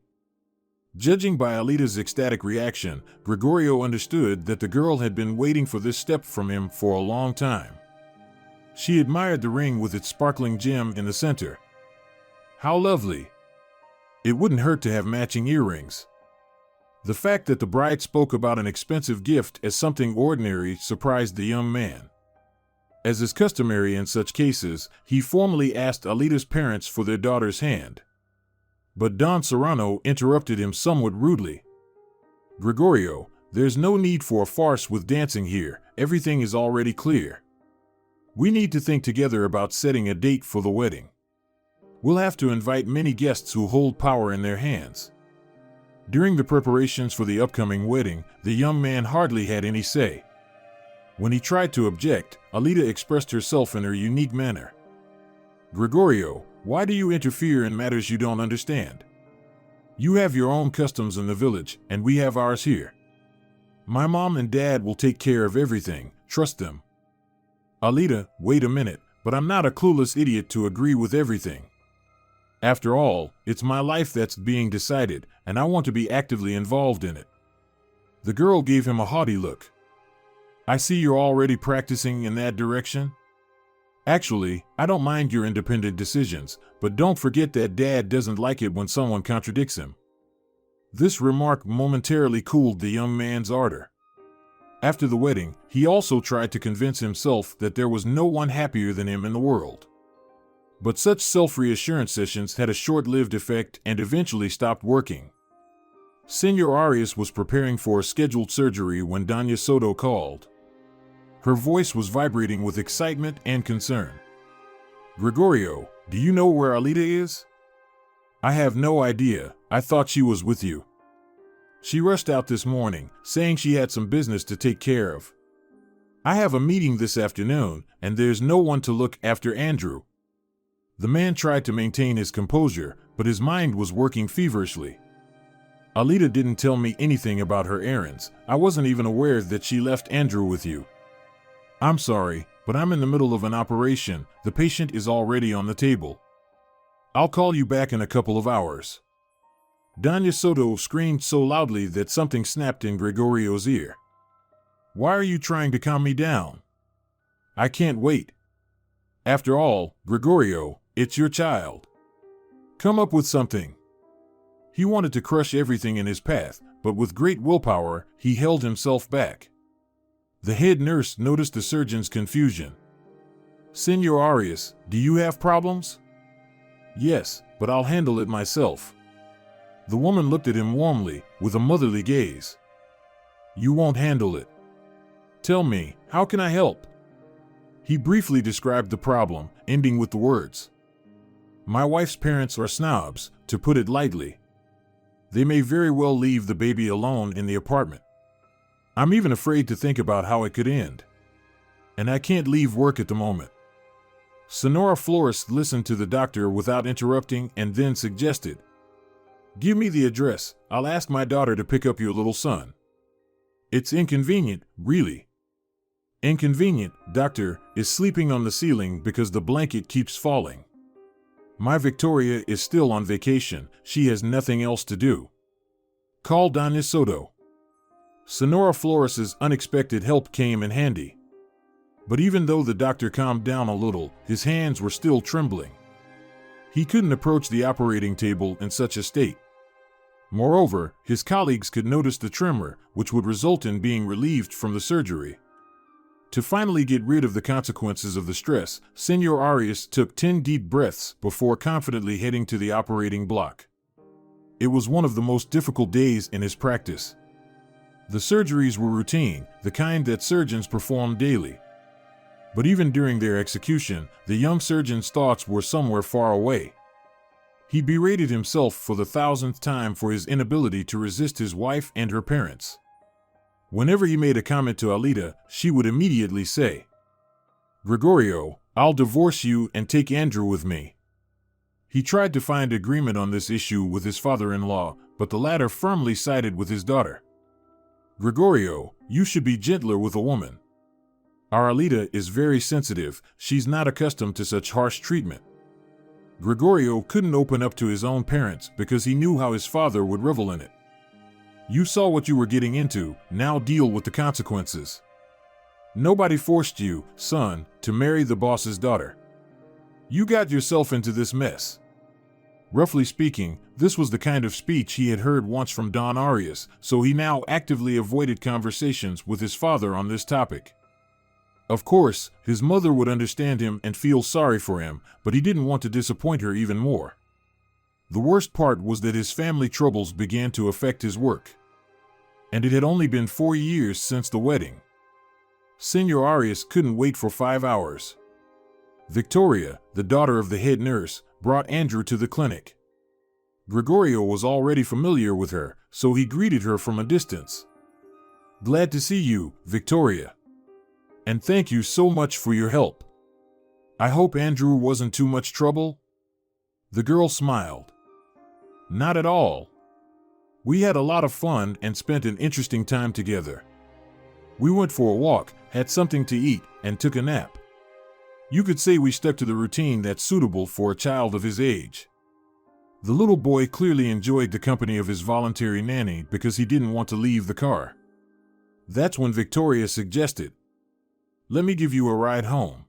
Judging by Alita's ecstatic reaction, Gregorio understood that the girl had been waiting for this step from him for a long time. She admired the ring with its sparkling gem in the center. How lovely! It wouldn't hurt to have matching earrings. The fact that the bride spoke about an expensive gift as something ordinary surprised the young man. As is customary in such cases, he formally asked Alita's parents for their daughter's hand. But Don Serrano interrupted him somewhat rudely. Gregorio, there's no need for a farce with dancing here. Everything is already clear. We need to think together about setting a date for the wedding. We'll have to invite many guests who hold power in their hands. During the preparations for the upcoming wedding, the young man hardly had any say. When he tried to object, Alita expressed herself in her unique manner. Gregorio, why do you interfere in matters you don't understand? You have your own customs in the village, and we have ours here. My mom and dad will take care of everything, trust them. Alita, wait a minute, but I'm not a clueless idiot to agree with everything. After all, it's my life that's being decided, and I want to be actively involved in it. The girl gave him a haughty look. I see you're already practicing in that direction. Actually, I don't mind your independent decisions, but don't forget that Dad doesn't like it when someone contradicts him. This remark momentarily cooled the young man's ardor. After the wedding, he also tried to convince himself that there was no one happier than him in the world. But such self-reassurance sessions had a short-lived effect and eventually stopped working. Senor Arias was preparing for a scheduled surgery when Doña Soto called. Her voice was vibrating with excitement and concern. Gregorio, do you know where Alita is? I have no idea. I thought she was with you. She rushed out this morning, saying she had some business to take care of. I have a meeting this afternoon, and there's no one to look after Andrew. The man tried to maintain his composure, but his mind was working feverishly. Alita didn't tell me anything about her errands. I wasn't even aware that she left Andrew with you. I'm sorry, but I'm in the middle of an operation. The patient is already on the table. I'll call you back in a couple of hours. Doña Soto screamed so loudly that something snapped in Gregorio's ear. Why are you trying to calm me down? I can't wait. After all, Gregorio, it's your child. Come up with something. He wanted to crush everything in his path, but with great willpower, he held himself back. The head nurse noticed the surgeon's confusion. Senor Arias, do you have problems? Yes, but I'll handle it myself. The woman looked at him warmly, with a motherly gaze. You won't handle it. Tell me, how can I help? He briefly described the problem, ending with the words. My wife's parents are snobs, to put it lightly. They may very well leave the baby alone in the apartment. I'm even afraid to think about how it could end. And I can't leave work at the moment. Senora Flores listened to the doctor without interrupting and then suggested, give me the address. I'll ask my daughter to pick up your little son. It's inconvenient, really. Inconvenient, doctor, is sleeping on the ceiling because the blanket keeps falling. My Victoria is still on vacation. She has nothing else to do. Call Doña Soto. Senora Flores's unexpected help came in handy. But even though the doctor calmed down a little, his hands were still trembling. He couldn't approach the operating table in such a state. Moreover, his colleagues could notice the tremor, which would result in being relieved from the surgery. To finally get rid of the consequences of the stress, Senor Arias took 10 deep breaths before confidently heading to the operating block. It was one of the most difficult days in his practice. The surgeries were routine, the kind that surgeons perform daily. But even during their execution, the young surgeon's thoughts were somewhere far away. He berated himself for the 1000th time for his inability to resist his wife and her parents. Whenever he made a comment to Alita, she would immediately say, Gregorio, I'll divorce you and take Andrew with me. He tried to find agreement on this issue with his father-in-law, but the latter firmly sided with his daughter. Gregorio, you should be gentler with a woman. Our Alita is very sensitive. She's not accustomed to such harsh treatment. Gregorio couldn't open up to his own parents because he knew how his father would revel in it. You saw what you were getting into, now deal with the consequences. Nobody forced you, son, to marry the boss's daughter. You got yourself into this mess. Roughly speaking, this was the kind of speech he had heard once from Don Arias, so he now actively avoided conversations with his father on this topic. Of course, his mother would understand him and feel sorry for him, but he didn't want to disappoint her even more. The worst part was that his family troubles began to affect his work. And it had only been 4 years since the wedding. Senor Arias couldn't wait for 5 hours. Victoria, the daughter of the head nurse, brought Andrew to the clinic. Gregorio was already familiar with her, so he greeted her from a distance. Glad to see you, Victoria. And thank you so much for your help. I hope Andrew wasn't too much trouble? The girl smiled. Not at all. We had a lot of fun and spent an interesting time together. We went for a walk, had something to eat, and took a nap. You could say we stuck to the routine that's suitable for a child of his age. The little boy clearly enjoyed the company of his voluntary nanny because he didn't want to leave the car. That's when Victoria suggested, "Let me give you a ride home."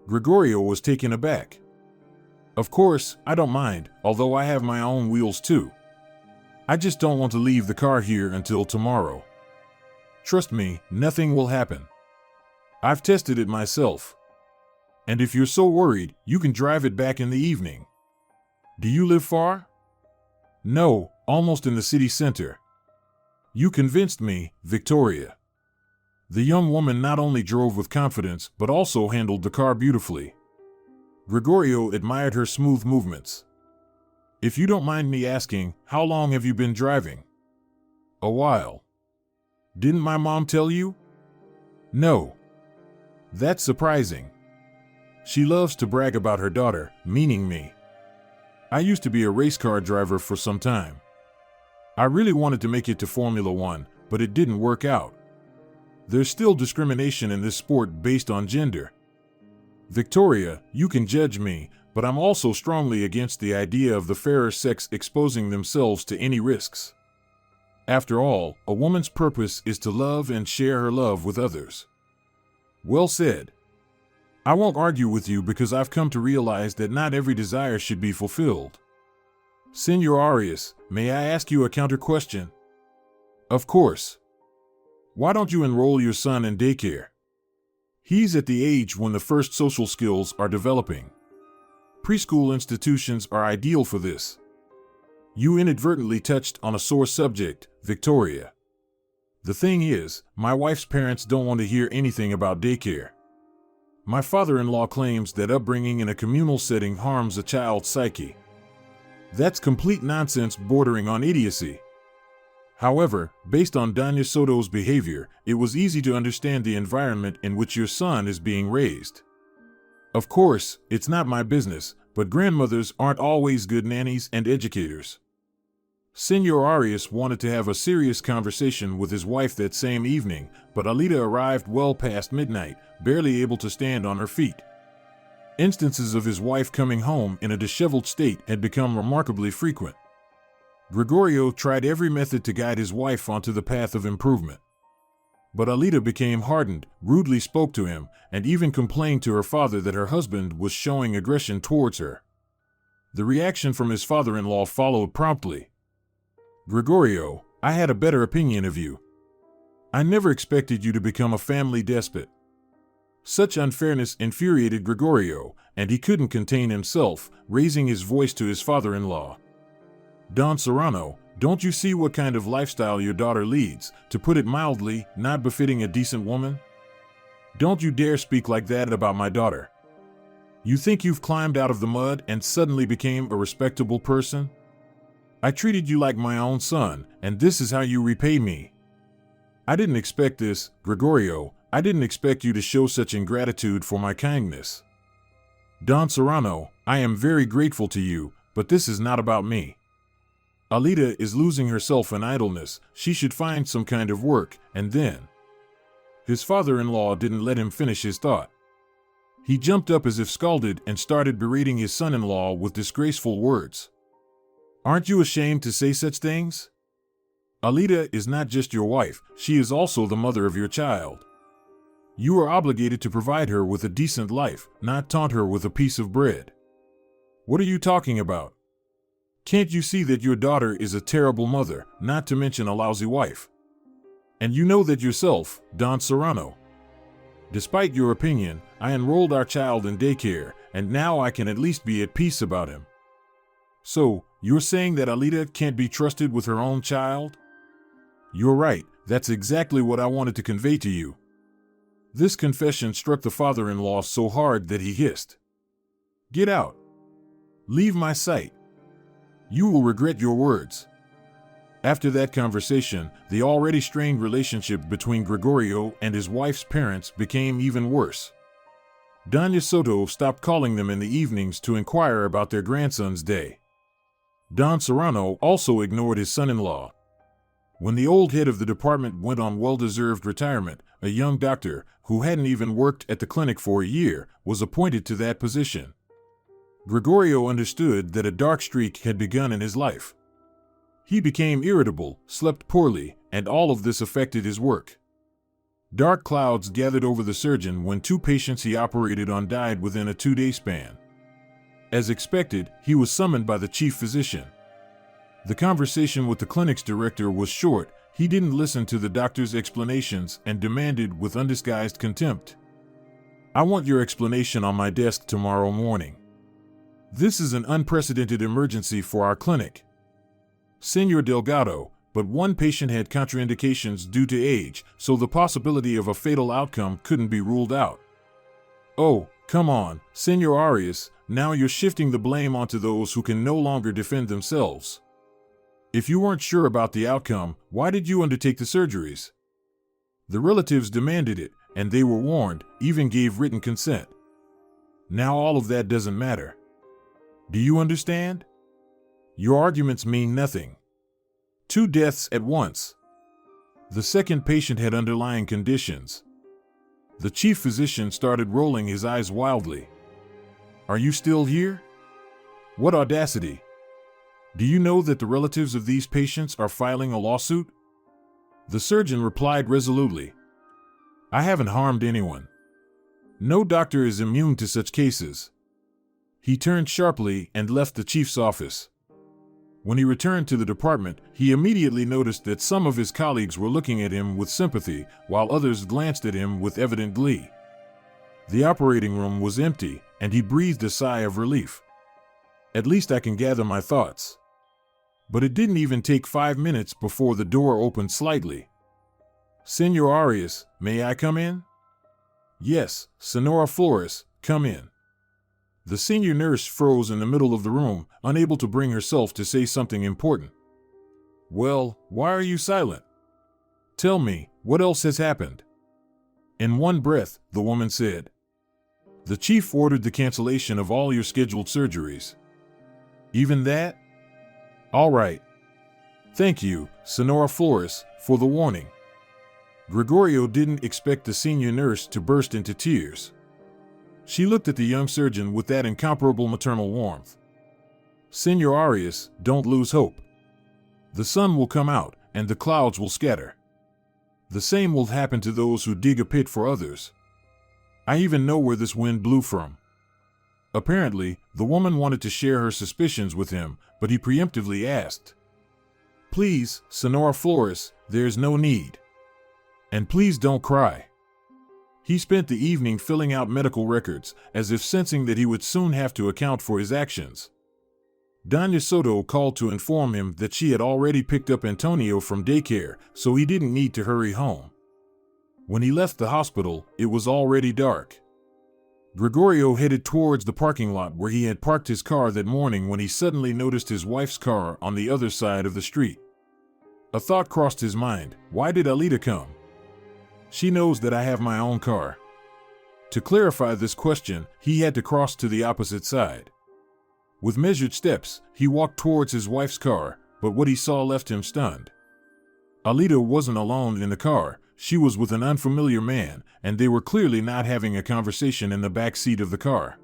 Gregorio was taken aback. "Of course, I don't mind, although I have my own wheels too. I just don't want to leave the car here until tomorrow. Trust me, nothing will happen. I've tested it myself. And if you're so worried, you can drive it back in the evening." "Do you live far?" "No, almost in the city center." "You convinced me, Victoria." The young woman not only drove with confidence, but also handled the car beautifully. Gregorio admired her smooth movements. "If you don't mind me asking, how long have you been driving?" "A while." "Didn't my mom tell you?" "No." "That's surprising. She loves to brag about her daughter, meaning me. I used to be a race car driver for some time. I really wanted to make it to Formula One, but it didn't work out. There's still discrimination in this sport based on gender. Victoria, you can judge me, but I'm also strongly against the idea of the fairer sex exposing themselves to any risks. After all, a woman's purpose is to love and share her love with others." "Well said. I won't argue with you because I've come to realize that not every desire should be fulfilled. Senor Arias, may I ask you a counter question?" "Of course. Why don't you enroll your son in daycare? He's at the age when the first social skills are developing. Preschool institutions are ideal for this." You inadvertently touched on a sore subject, Victoria. "The thing is, my wife's parents don't want to hear anything about daycare. My father-in-law claims that upbringing in a communal setting harms a child's psyche. That's complete nonsense bordering on idiocy. However, based on Doña Soto's behavior, it was easy to understand the environment in which your son is being raised. Of course, it's not my business, but grandmothers aren't always good nannies and educators." Senor Arias wanted to have a serious conversation with his wife that same evening, but Alida arrived well past midnight, barely able to stand on her feet. Instances of his wife coming home in a disheveled state had become remarkably frequent. Gregorio tried every method to guide his wife onto the path of improvement. But Alida became hardened, rudely spoke to him, and even complained to her father that her husband was showing aggression towards her. The reaction from his father-in-law followed promptly. "Gregorio, I had a better opinion of you. I never expected you to become a family despot." Such unfairness infuriated Gregorio, and he couldn't contain himself, raising his voice to his father-in-law. "Don Serrano, don't you see what kind of lifestyle your daughter leads, to put it mildly, not befitting a decent woman? Don't you dare speak like that about my daughter. You think you've climbed out of the mud and suddenly became a respectable person? I treated you like my own son, and this is how you repay me. I didn't expect this, Gregorio. I didn't expect you to show such ingratitude for my kindness. Don Serrano, I am very grateful to you, but this is not about me. Alida is losing herself in idleness. She should find some kind of work, and then..." His father-in-law didn't let him finish his thought. He jumped up as if scalded and started berating his son-in-law with disgraceful words. "Aren't you ashamed to say such things? Alida is not just your wife, she is also the mother of your child. You are obligated to provide her with a decent life, not taunt her with a piece of bread. What are you talking about? Can't you see that your daughter is a terrible mother, not to mention a lousy wife? And you know that yourself, Don Serrano. Despite your opinion, I enrolled our child in daycare, and now I can at least be at peace about him. So, you're saying that Alida can't be trusted with her own child? You're right, that's exactly what I wanted to convey to you." This confession struck the father-in-law so hard that he hissed, "Get out! Leave my sight! You will regret your words." After that conversation, the already strained relationship between Gregorio and his wife's parents became even worse. Doña Soto stopped calling them in the evenings to inquire about their grandson's day. Don Serrano also ignored his son-in-law. When the old head of the department went on well-deserved retirement, a young doctor, who hadn't even worked at the clinic for a year, was appointed to that position. Gregorio understood that a dark streak had begun in his life. He became irritable, slept poorly, and all of this affected his work. Dark clouds gathered over the surgeon when 2 patients he operated on died within a 2-day span. As expected, he was summoned by the chief physician. The conversation with the clinic's director was short. He didn't listen to the doctor's explanations and demanded with undisguised contempt, "I want your explanation on my desk tomorrow morning. This is an unprecedented emergency for our clinic. Senor Delgado, but one patient had contraindications due to age, so the possibility of a fatal outcome couldn't be ruled out." "Oh, come on, Senor Arias, now you're shifting the blame onto those who can no longer defend themselves. If you weren't sure about the outcome, why did you undertake the surgeries?" The relatives demanded it, and they were warned, even gave written consent. Now all of that doesn't matter. Do you understand? Your arguments mean nothing. 2 deaths at once. The second patient had underlying conditions. The chief physician started rolling his eyes wildly. "Are you still here? What audacity! Do you know that the relatives of these patients are filing a lawsuit?" The surgeon replied resolutely, "I haven't harmed anyone. No doctor is immune to such cases." He turned sharply and left the chief's office. When he returned to the department, he immediately noticed that some of his colleagues were looking at him with sympathy, while others glanced at him with evident glee. The operating room was empty, and he breathed a sigh of relief. "At least I can gather my thoughts." But it didn't even take 5 minutes before the door opened slightly. "Senor Arias, may I come in?" "Yes, Senora Flores, come in." The senior nurse froze in the middle of the room, unable to bring herself to say something important. "Well, why are you silent? Tell me, what else has happened?" In one breath, the woman said, "The chief ordered the cancellation of all your scheduled surgeries." "Even that? All right. Thank you, Senora Flores, for the warning." Gregorio didn't expect the senior nurse to burst into tears. She looked at the young surgeon with that incomparable maternal warmth. "Senor Arias, don't lose hope. The sun will come out, and the clouds will scatter. The same will happen to those who dig a pit for others. I even know where this wind blew from." Apparently, the woman wanted to share her suspicions with him, but he preemptively asked, "Please, Senora Flores, there's no need. And please don't cry." He spent the evening filling out medical records, as if sensing that he would soon have to account for his actions. Doña Soto called to inform him that she had already picked up Antonio from daycare, so he didn't need to hurry home. When he left the hospital, it was already dark. Gregorio headed towards the parking lot where he had parked his car that morning when he suddenly noticed his wife's car on the other side of the street. A thought crossed his mind. Why did Alita come? She knows that I have my own car. To clarify this question, he had to cross to the opposite side. With measured steps, he walked towards his wife's car, but what he saw left him stunned. Alita wasn't alone in the car. She was with an unfamiliar man, and they were clearly not having a conversation in the back seat of the car.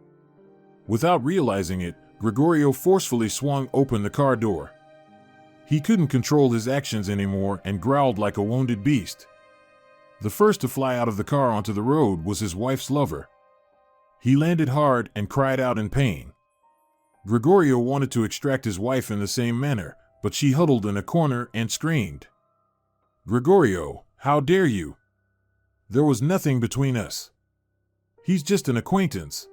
Without realizing it, Gregorio forcefully swung open the car door. He couldn't control his actions anymore and growled like a wounded beast. The first to fly out of the car onto the road was his wife's lover. He landed hard and cried out in pain. Gregorio wanted to extract his wife in the same manner, but she huddled in a corner and screamed. "Gregorio, how dare you? There was nothing between us. He's just an acquaintance."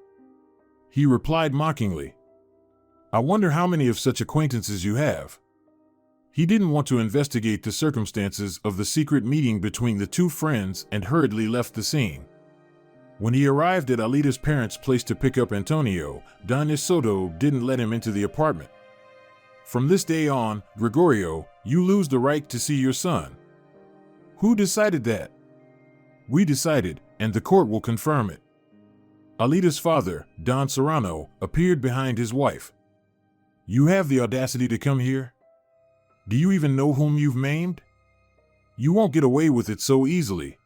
He replied mockingly. "I wonder how many of such acquaintances you have." He didn't want to investigate the circumstances of the secret meeting between the two friends and hurriedly left the scene. When he arrived at Alita's parents' place to pick up Antonio, Doña Soto didn't let him into the apartment. "From this day on, Gregorio, you lose the right to see your son." "Who decided that?" "We decided, and the court will confirm it." Alita's father, Don Serrano, appeared behind his wife. "You have the audacity to come here? Do you even know whom you've maimed? You won't get away with it so easily.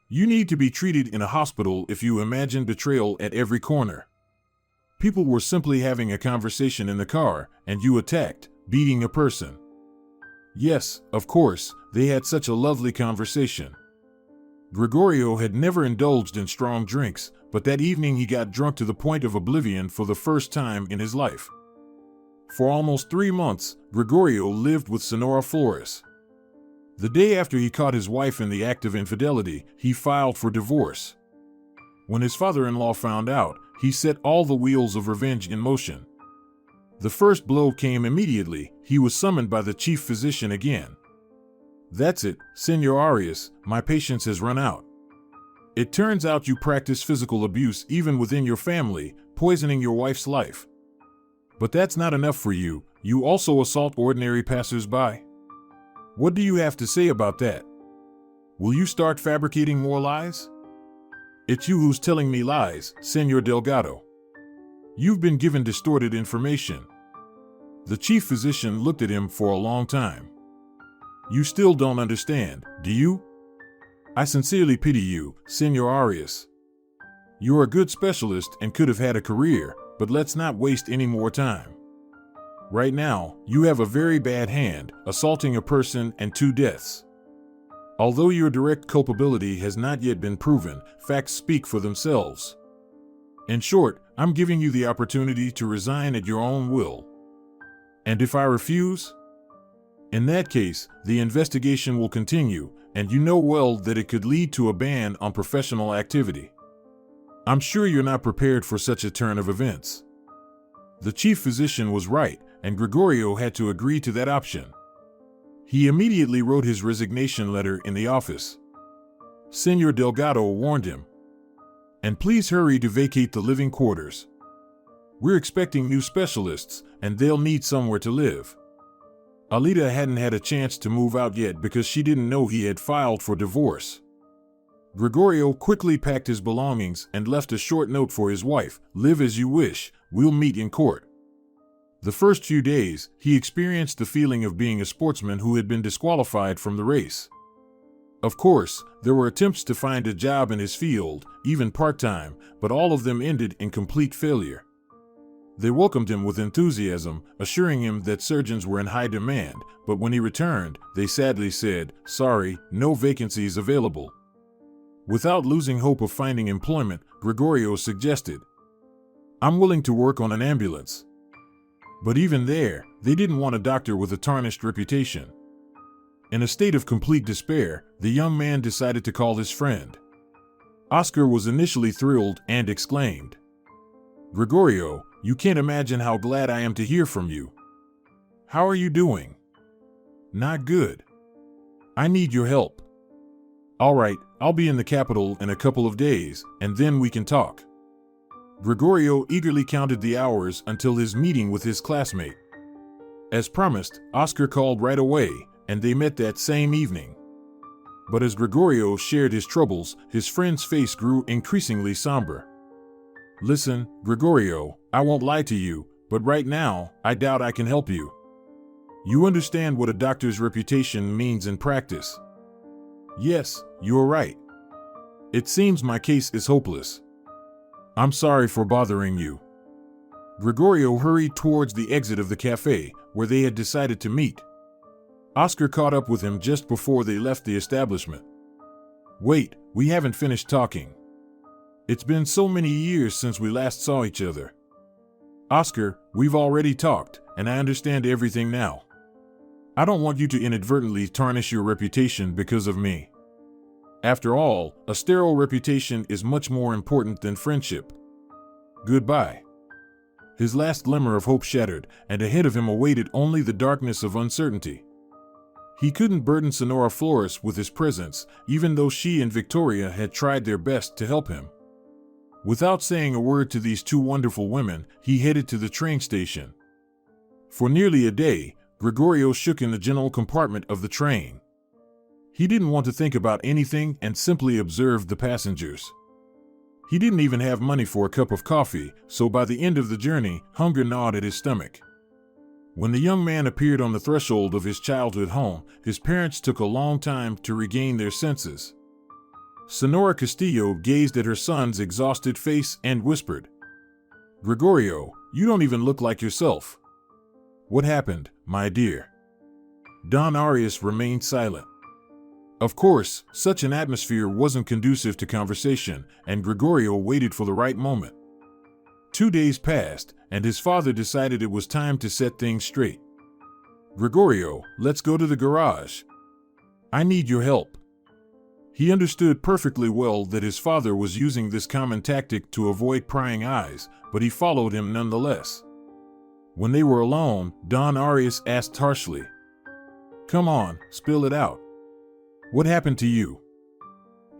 You need to be treated in a hospital if you imagine betrayal at every corner. People were simply having a conversation in the car, and you attacked, beating a person. Yes, of course, they had such a lovely conversation. Gregorio had never indulged in strong drinks, but that evening he got drunk to the point of oblivion for the first time in his life. For almost 3 months, Gregorio lived with Senora Flores. The day after he caught his wife in the act of infidelity, he filed for divorce. When his father-in-law found out, he set all the wheels of revenge in motion. The first blow came immediately. He was summoned by the chief physician again. "That's it, Senor Arias, my patience has run out. It turns out you practice physical abuse even within your family, poisoning your wife's life. But that's not enough for you, you also assault ordinary passers-by. What do you have to say about that? Will you start fabricating more lies? It's you who's telling me lies, Senor Delgado. You've been given distorted information." The chief physician looked at him for a long time. "You still don't understand, do you? I sincerely pity you, Senor Arias. You're a good specialist and could have had a career, but let's not waste any more time. Right now, you have a very bad hand, assaulting a person and 2 deaths. Although your direct culpability has not yet been proven, facts speak for themselves. In short, I'm giving you the opportunity to resign at your own will. And if I refuse? In that case, the investigation will continue, and you know well that it could lead to a ban on professional activity. I'm sure you're not prepared for such a turn of events." The chief physician was right, and Gregorio had to agree to that option. He immediately wrote his resignation letter in the office. Senor Delgado warned him, "And please hurry to vacate the living quarters. We're expecting new specialists, and they'll need somewhere to live." Alida hadn't had a chance to move out yet because she didn't know he had filed for divorce. Gregorio quickly packed his belongings and left a short note for his wife, "Live as you wish, we'll meet in court." The first few days, he experienced the feeling of being a sportsman who had been disqualified from the race. Of course, there were attempts to find a job in his field, even part-time, but all of them ended in complete failure. They welcomed him with enthusiasm, assuring him that surgeons were in high demand, but when he returned, they sadly said, "Sorry, no vacancies available." Without losing hope of finding employment, Gregorio suggested, "I'm willing to work on an ambulance." But even there, they didn't want a doctor with a tarnished reputation. In a state of complete despair, the young man decided to call his friend. Oscar was initially thrilled and exclaimed, "Gregorio, you can't imagine how glad I am to hear from you. How are you doing?" "Not good. I need your help." "All right, I'll be in the capital in a couple of days, and then we can talk." Gregorio eagerly counted the hours until his meeting with his classmate. As promised, Oscar called right away, and they met that same evening. But as Gregorio shared his troubles, his friend's face grew increasingly somber. "Listen, Gregorio, I won't lie to you, but right now, I doubt I can help you. You understand what a doctor's reputation means in practice." "Yes, you're right. It seems my case is hopeless. I'm sorry for bothering you." Gregorio hurried towards the exit of the cafe, where they had decided to meet. Oscar caught up with him just before they left the establishment. "Wait, we haven't finished talking. It's been so many years since we last saw each other. Oscar, we've already talked, and I understand everything now. I don't want you to inadvertently tarnish your reputation because of me. After all, a sterile reputation is much more important than friendship. Goodbye." His last glimmer of hope shattered, and ahead of him awaited only the darkness of uncertainty. He couldn't burden Senora Flores with his presence, even though she and Victoria had tried their best to help him. Without saying a word to these 2 wonderful women, he headed to the train station. For nearly a day, Gregorio shook in the general compartment of the train. He didn't want to think about anything and simply observed the passengers. He didn't even have money for a cup of coffee, so by the end of the journey, hunger gnawed at his stomach. When the young man appeared on the threshold of his childhood home, his parents took a long time to regain their senses. Senora Castillo gazed at her son's exhausted face and whispered, "Gregorio, you don't even look like yourself. What happened, my dear?" Don Arias remained silent. Of course, such an atmosphere wasn't conducive to conversation, and Gregorio waited for the right moment. 2 days passed, and his father decided it was time to set things straight. "Gregorio, let's go to the garage. I need your help." He understood perfectly well that his father was using this common tactic to avoid prying eyes, but he followed him nonetheless. When they were alone, Don Arias asked harshly, "Come on, spill it out. What happened to you?"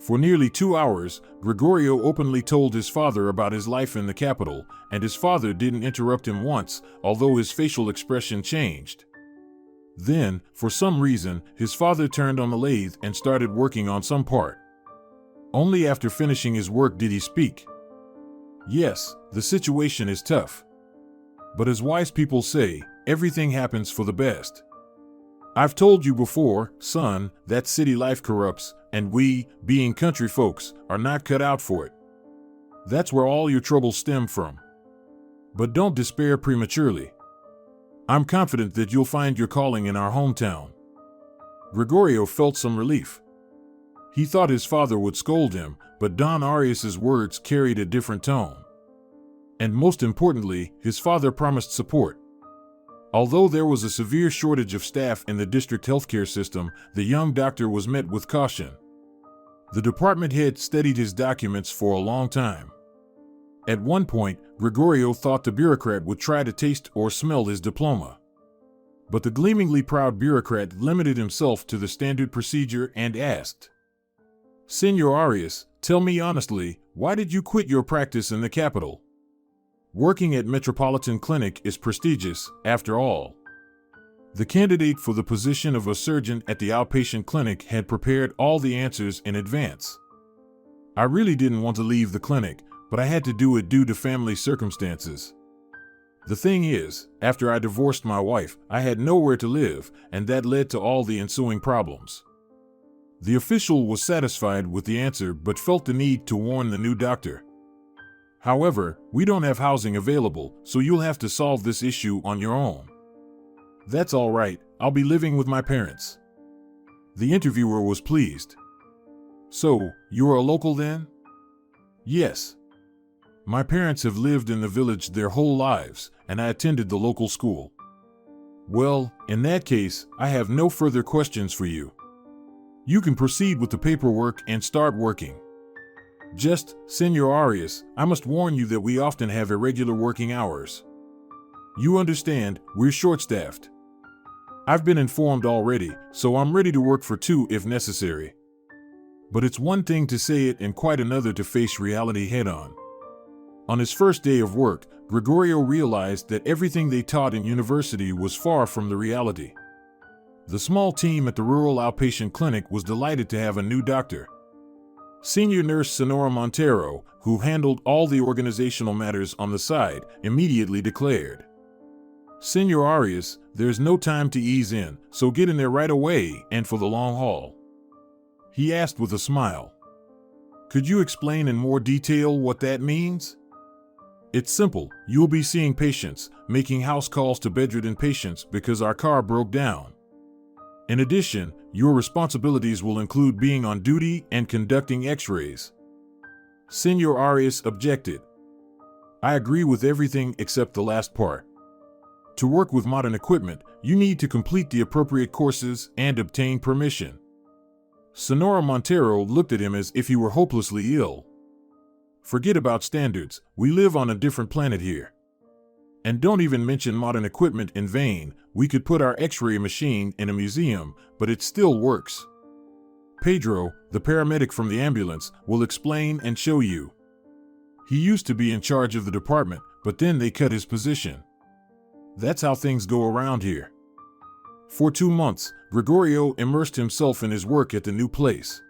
For nearly 2 hours, Gregorio openly told his father about his life in the capital, and his father didn't interrupt him once, although his facial expression changed. Then, for some reason, his father turned on the lathe and started working on some part. Only after finishing his work did he speak. "Yes, the situation is tough. But as wise people say, everything happens for the best. I've told you before, son, that city life corrupts, and we, being country folks, are not cut out for it. That's where all your troubles stem from. But don't despair prematurely. I'm confident that you'll find your calling in our hometown." Gregorio felt some relief. He thought his father would scold him, but Don Arias's words carried a different tone. And most importantly, his father promised support. Although there was a severe shortage of staff in the district healthcare system, the young doctor was met with caution. The department head studied his documents for a long time. At one point, Gregorio thought the bureaucrat would try to taste or smell his diploma. But the gleamingly proud bureaucrat limited himself to the standard procedure and asked, "Senor Arias, tell me honestly, why did you quit your practice in the capital? Working at Metropolitan Clinic is prestigious, after all." The candidate for the position of a surgeon at the outpatient clinic had prepared all the answers in advance. "I really didn't want to leave the clinic, but I had to do it due to family circumstances. The thing is, after I divorced my wife, I had nowhere to live, and that led to all the ensuing problems." The official was satisfied with the answer but felt the need to warn the new doctor. "However, we don't have housing available, so you'll have to solve this issue on your own." "That's all right, I'll be living with my parents." The interviewer was pleased. "So, you're a local then?" "Yes. My parents have lived in the village their whole lives, and I attended the local school." "Well, in that case, I have no further questions for you. You can proceed with the paperwork and start working. Just, Senor Arias, I must warn you that we often have irregular working hours. You understand, we're short-staffed. I've been informed already, so I'm ready to work for 2 if necessary." But it's one thing to say it and quite another to face reality head-on. On his first day of work, Gregorio realized that everything they taught in university was far from the reality. The small team at the rural outpatient clinic was delighted to have a new doctor. Senior nurse Sonora Montero, who handled all the organizational matters on the side, immediately declared, "Senor Arias, there's no time to ease in, so get in there right away and for the long haul." He asked with a smile, "Could you explain in more detail what that means?" "It's simple. You'll be seeing patients, making house calls to bedridden patients because our car broke down. In addition, your responsibilities will include being on duty and conducting x-rays." Senor Arias objected. "I agree with everything except the last part. To work with modern equipment, you need to complete the appropriate courses and obtain permission." Sonora Montero looked at him as if he were hopelessly ill. "Forget about standards, we live on a different planet here. And don't even mention modern equipment in vain, we could put our x-ray machine in a museum, but it still works. Pedro, the paramedic from the ambulance, will explain and show you. He used to be in charge of the department, but then they cut his position. That's how things go around here." For 2 months, Gregorio immersed himself in his work at the new place.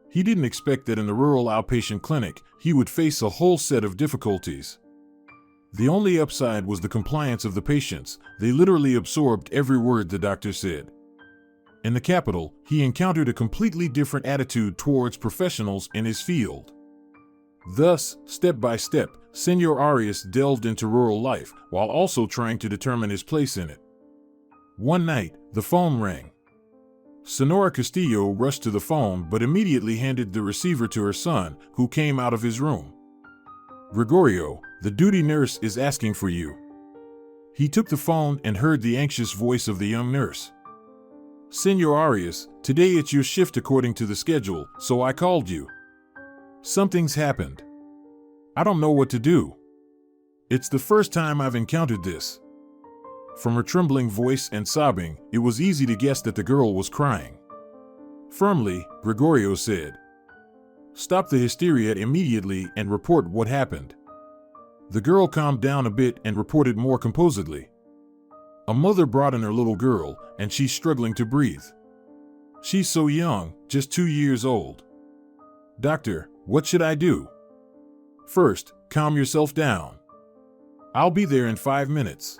He didn't expect that in the rural outpatient clinic, he would face a whole set of difficulties. The only upside was the compliance of the patients. They literally absorbed every word the doctor said. In the capital, he encountered a completely different attitude towards professionals in his field. Thus, step by step, Senor Arias delved into rural life, while also trying to determine his place in it. One night, the phone rang. Sonora Castillo rushed to the phone but immediately handed the receiver to her son, who came out of his room. "Gregorio, the duty nurse is asking for you." He took the phone and heard the anxious voice of the young nurse. "Senor Arias, today it's your shift according to the schedule, so I called you. Something's happened. I don't know what to do. It's the first time I've encountered this." From her trembling voice and sobbing, it was easy to guess that the girl was crying. Firmly, Gregorio said, "Stop the hysteria immediately and report what happened." The girl calmed down a bit and reported more composedly. "A mother brought in her little girl, and she's struggling to breathe. She's so young, just 2 years old. Doctor, what should I do?" "First, calm yourself down. I'll be there in 5 minutes."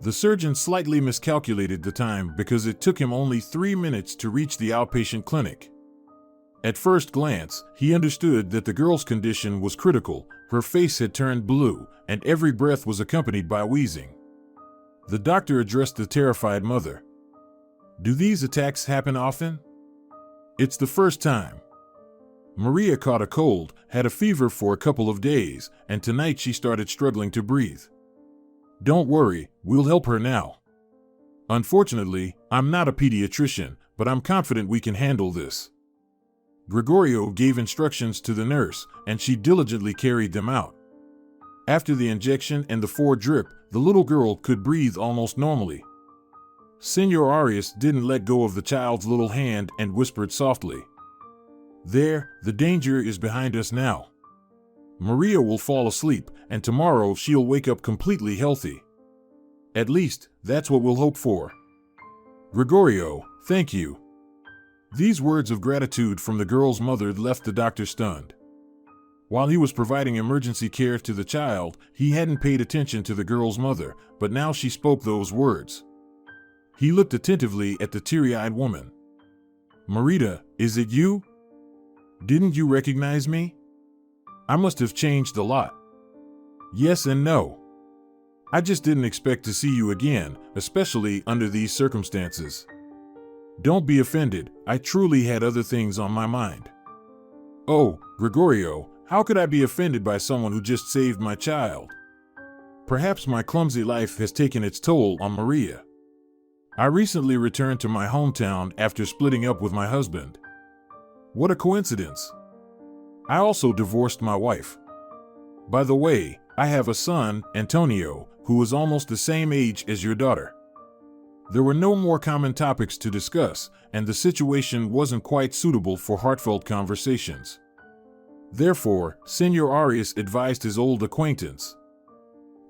The surgeon slightly miscalculated the time because it took him only 3 minutes to reach the outpatient clinic. At first glance, he understood that the girl's condition was critical. Her face had turned blue, and every breath was accompanied by wheezing. The doctor addressed the terrified mother. "Do these attacks happen often?" "It's the first time. Maria caught a cold, had a fever for a couple of days, and tonight she started struggling to breathe. Don't worry, we'll help her now. Unfortunately, I'm not a pediatrician, but I'm confident we can handle this." Gregorio gave instructions to the nurse, and she diligently carried them out. After the injection and the 4 drip, the little girl could breathe almost normally. Senor Arias didn't let go of the child's little hand and whispered softly, "There, the danger is behind us now. Maria will fall asleep, and tomorrow she'll wake up completely healthy. At least, that's what we'll hope for." "Gregorio, thank you." These words of gratitude from the girl's mother left the doctor stunned. While he was providing emergency care to the child, he hadn't paid attention to the girl's mother, but now she spoke those words. He looked attentively at the teary-eyed woman. "Marita, is it you? Didn't you recognize me? I must have changed a lot." "Yes and no. I just didn't expect to see you again, especially under these circumstances. Don't be offended, I truly had other things on my mind." "Oh, Gregorio, how could I be offended by someone who just saved my child? Perhaps my clumsy life has taken its toll on Maria. I recently returned to my hometown after splitting up with my husband. What a coincidence. I also divorced my wife. By the way, I have a son, Antonio, who is almost the same age as your daughter." There were no more common topics to discuss, and the situation wasn't quite suitable for heartfelt conversations. Therefore, Senor Arias advised his old acquaintance,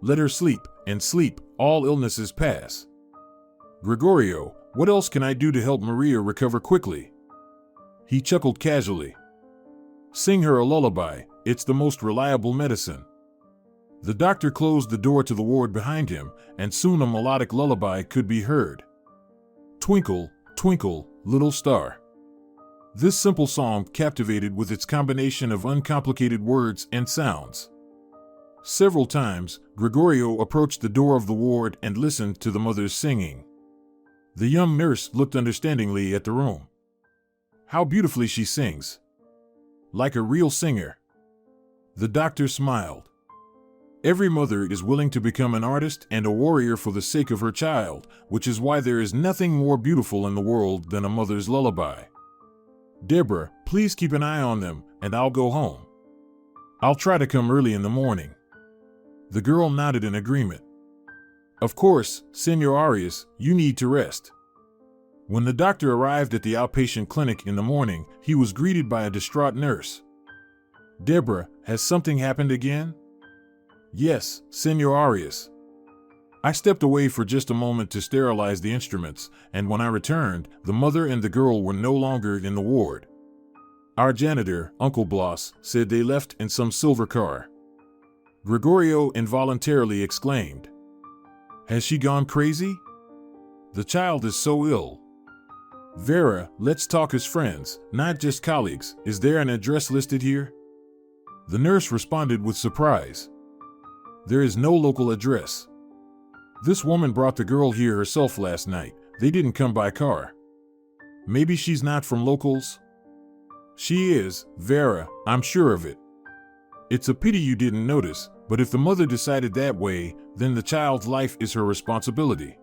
"Let her sleep, and sleep, all illnesses pass. Gregorio, what else can I do to help Maria recover quickly?" He chuckled casually. "Sing her a lullaby, it's the most reliable medicine." The doctor closed the door to the ward behind him, and soon a melodic lullaby could be heard. "Twinkle, twinkle, little star." This simple song captivated with its combination of uncomplicated words and sounds. Several times, Gregorio approached the door of the ward and listened to the mother's singing. The young nurse looked understandingly at the room. "How beautifully she sings. Like a real singer." The doctor smiled. Every mother is willing to become an artist and a warrior for the sake of her child, which is why there is nothing more beautiful in the world than a mother's lullaby. "Deborah, please keep an eye on them, and I'll go home. I'll try to come early in the morning." The girl nodded in agreement. "Of course, Senor Arias, you need to rest." When the doctor arrived at the outpatient clinic in the morning, he was greeted by a distraught nurse. "Deborah, has something happened again?" "Yes, Senor Arias. I stepped away for just a moment to sterilize the instruments, and when I returned, the mother and the girl were no longer in the ward. Our janitor, Uncle Blas, said they left in some silver car." Gregorio involuntarily exclaimed, "Has she gone crazy? The child is so ill." "Vera, let's talk as friends, not just colleagues. Is there an address listed here?" The nurse responded with surprise. "There is no local address. This woman brought the girl here herself last night. They didn't come by car. Maybe she's not from locals? She is, Vera, I'm sure of it. It's a pity you didn't notice, but if the mother decided that way, then the child's life is her responsibility.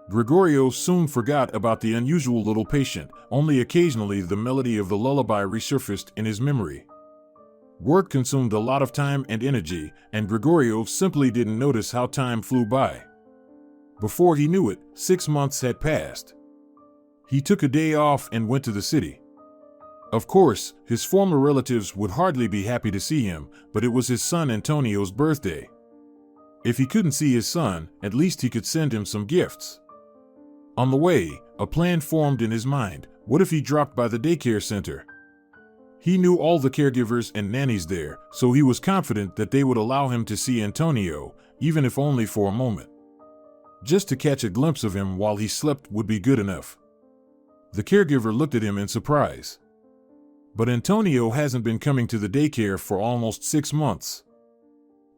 Gregorio soon forgot about the unusual little patient. Only occasionally the melody of the lullaby resurfaced in his memory. Work consumed a lot of time and energy, and Gregorio simply didn't notice how time flew by. Before he knew it, 6 months had passed. He took a day off and went to the city. Of course, his former relatives would hardly be happy to see him, but it was his son Antonio's birthday. If he couldn't see his son, at least he could send him some gifts. On the way, a plan formed in his mind. What if he dropped by the daycare center? He knew all the caregivers and nannies there, so he was confident that they would allow him to see Antonio, even if only for a moment. Just to catch a glimpse of him while he slept would be good enough. The caregiver looked at him in surprise. But Antonio hasn't been coming to the daycare for almost 6 months.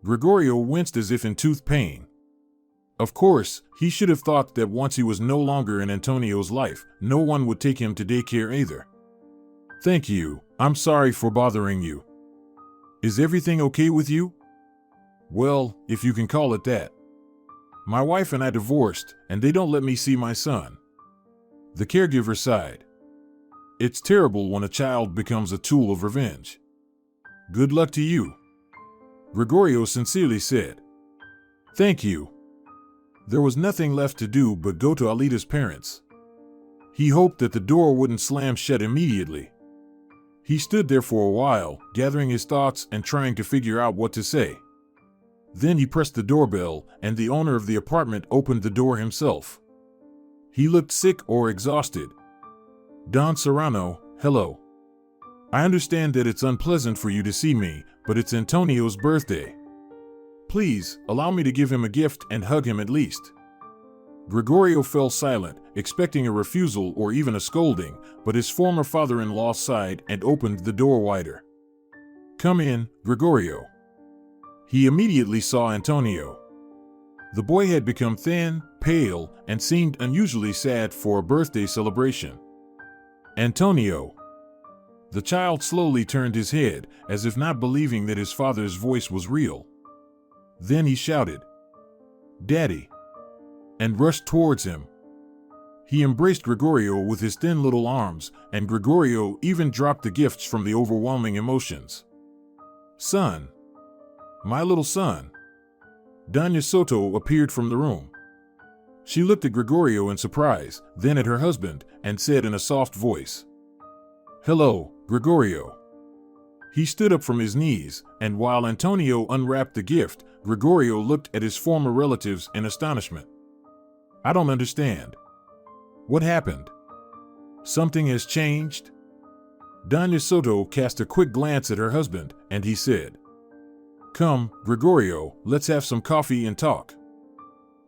Gregorio winced as if in tooth pain. Of course, he should have thought that once he was no longer in Antonio's life, no one would take him to daycare either. Thank you. I'm sorry for bothering you. Is everything okay with you? Well, if you can call it that. My wife and I divorced, and they don't let me see my son. The caregiver sighed. It's terrible when a child becomes a tool of revenge. Good luck to you. Gregorio sincerely said. Thank you. There was nothing left to do but go to Alita's parents. He hoped that the door wouldn't slam shut immediately. He stood there for a while, gathering his thoughts and trying to figure out what to say. Then he pressed the doorbell, and the owner of the apartment opened the door himself. He looked sick or exhausted. Don Serrano, hello. I understand that it's unpleasant for you to see me, but it's Antonio's birthday. Please, allow me to give him a gift and hug him at least. Gregorio fell silent, expecting a refusal or even a scolding, but his former father-in-law sighed and opened the door wider. Come in, Gregorio. He immediately saw Antonio. The boy had become thin, pale, and seemed unusually sad for a birthday celebration. Antonio. The child slowly turned his head, as if not believing that his father's voice was real. Then he shouted, Daddy, and rushed towards him. He embraced Gregorio with his thin little arms, and Gregorio even dropped the gifts from the overwhelming emotions. Son. My little son. Doña Soto appeared from the room. She looked at Gregorio in surprise, then at her husband, and said in a soft voice, Hello, Gregorio. He stood up from his knees, and while Antonio unwrapped the gift, Gregorio looked at his former relatives in astonishment. I don't understand. What happened? Something has changed? Doña Soto cast a quick glance at her husband, and he said, Come, Gregorio, let's have some coffee and talk.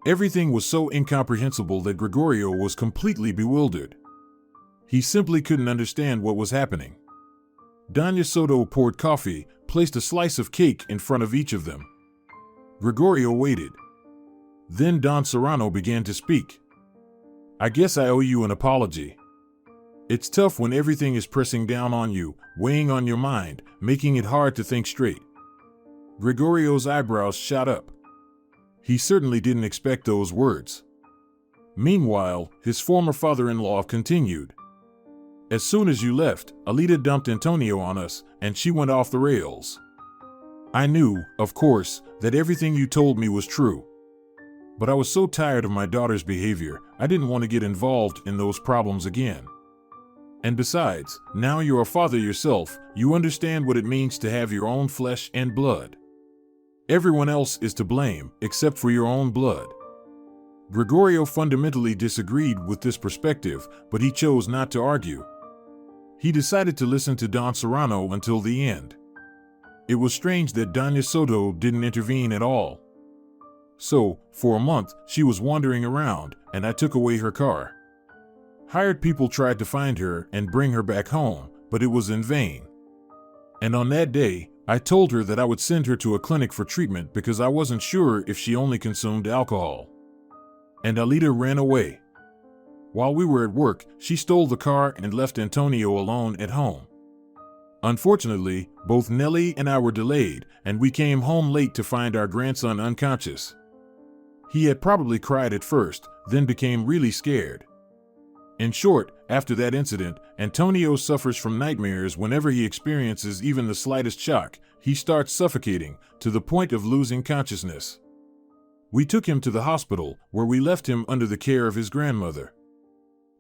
Everything was so incomprehensible that Gregorio was completely bewildered. He simply couldn't understand what was happening. Doña Soto poured coffee, placed a slice of cake in front of each of them. Gregorio waited. Then Don Serrano began to speak. I guess I owe you an apology. It's tough when everything is pressing down on you, weighing on your mind, making it hard to think straight. Gregorio's eyebrows shot up. He certainly didn't expect those words. Meanwhile, his former father-in-law continued. As soon as you left, Alita dumped Antonio on us, and she went off the rails. I knew, of course, that everything you told me was true. But I was so tired of my daughter's behavior, I didn't want to get involved in those problems again. And besides, now you're a father yourself, you understand what it means to have your own flesh and blood. Everyone else is to blame, except for your own blood. Gregorio fundamentally disagreed with this perspective, but he chose not to argue. He decided to listen to Don Serrano until the end. It was strange that Doña Soto didn't intervene at all. So, for a month, she was wandering around, and I took away her car. Hired people tried to find her and bring her back home, but it was in vain. And on that day, I told her that I would send her to a clinic for treatment because I wasn't sure if she only consumed alcohol. And Alita ran away. While we were at work, she stole the car and left Antonio alone at home. Unfortunately, both Nellie and I were delayed, and we came home late to find our grandson unconscious. He had probably cried at first, then became really scared. In short, after that incident, Antonio suffers from nightmares whenever he experiences even the slightest shock. He starts suffocating, to the point of losing consciousness. We took him to the hospital, where we left him under the care of his grandmother.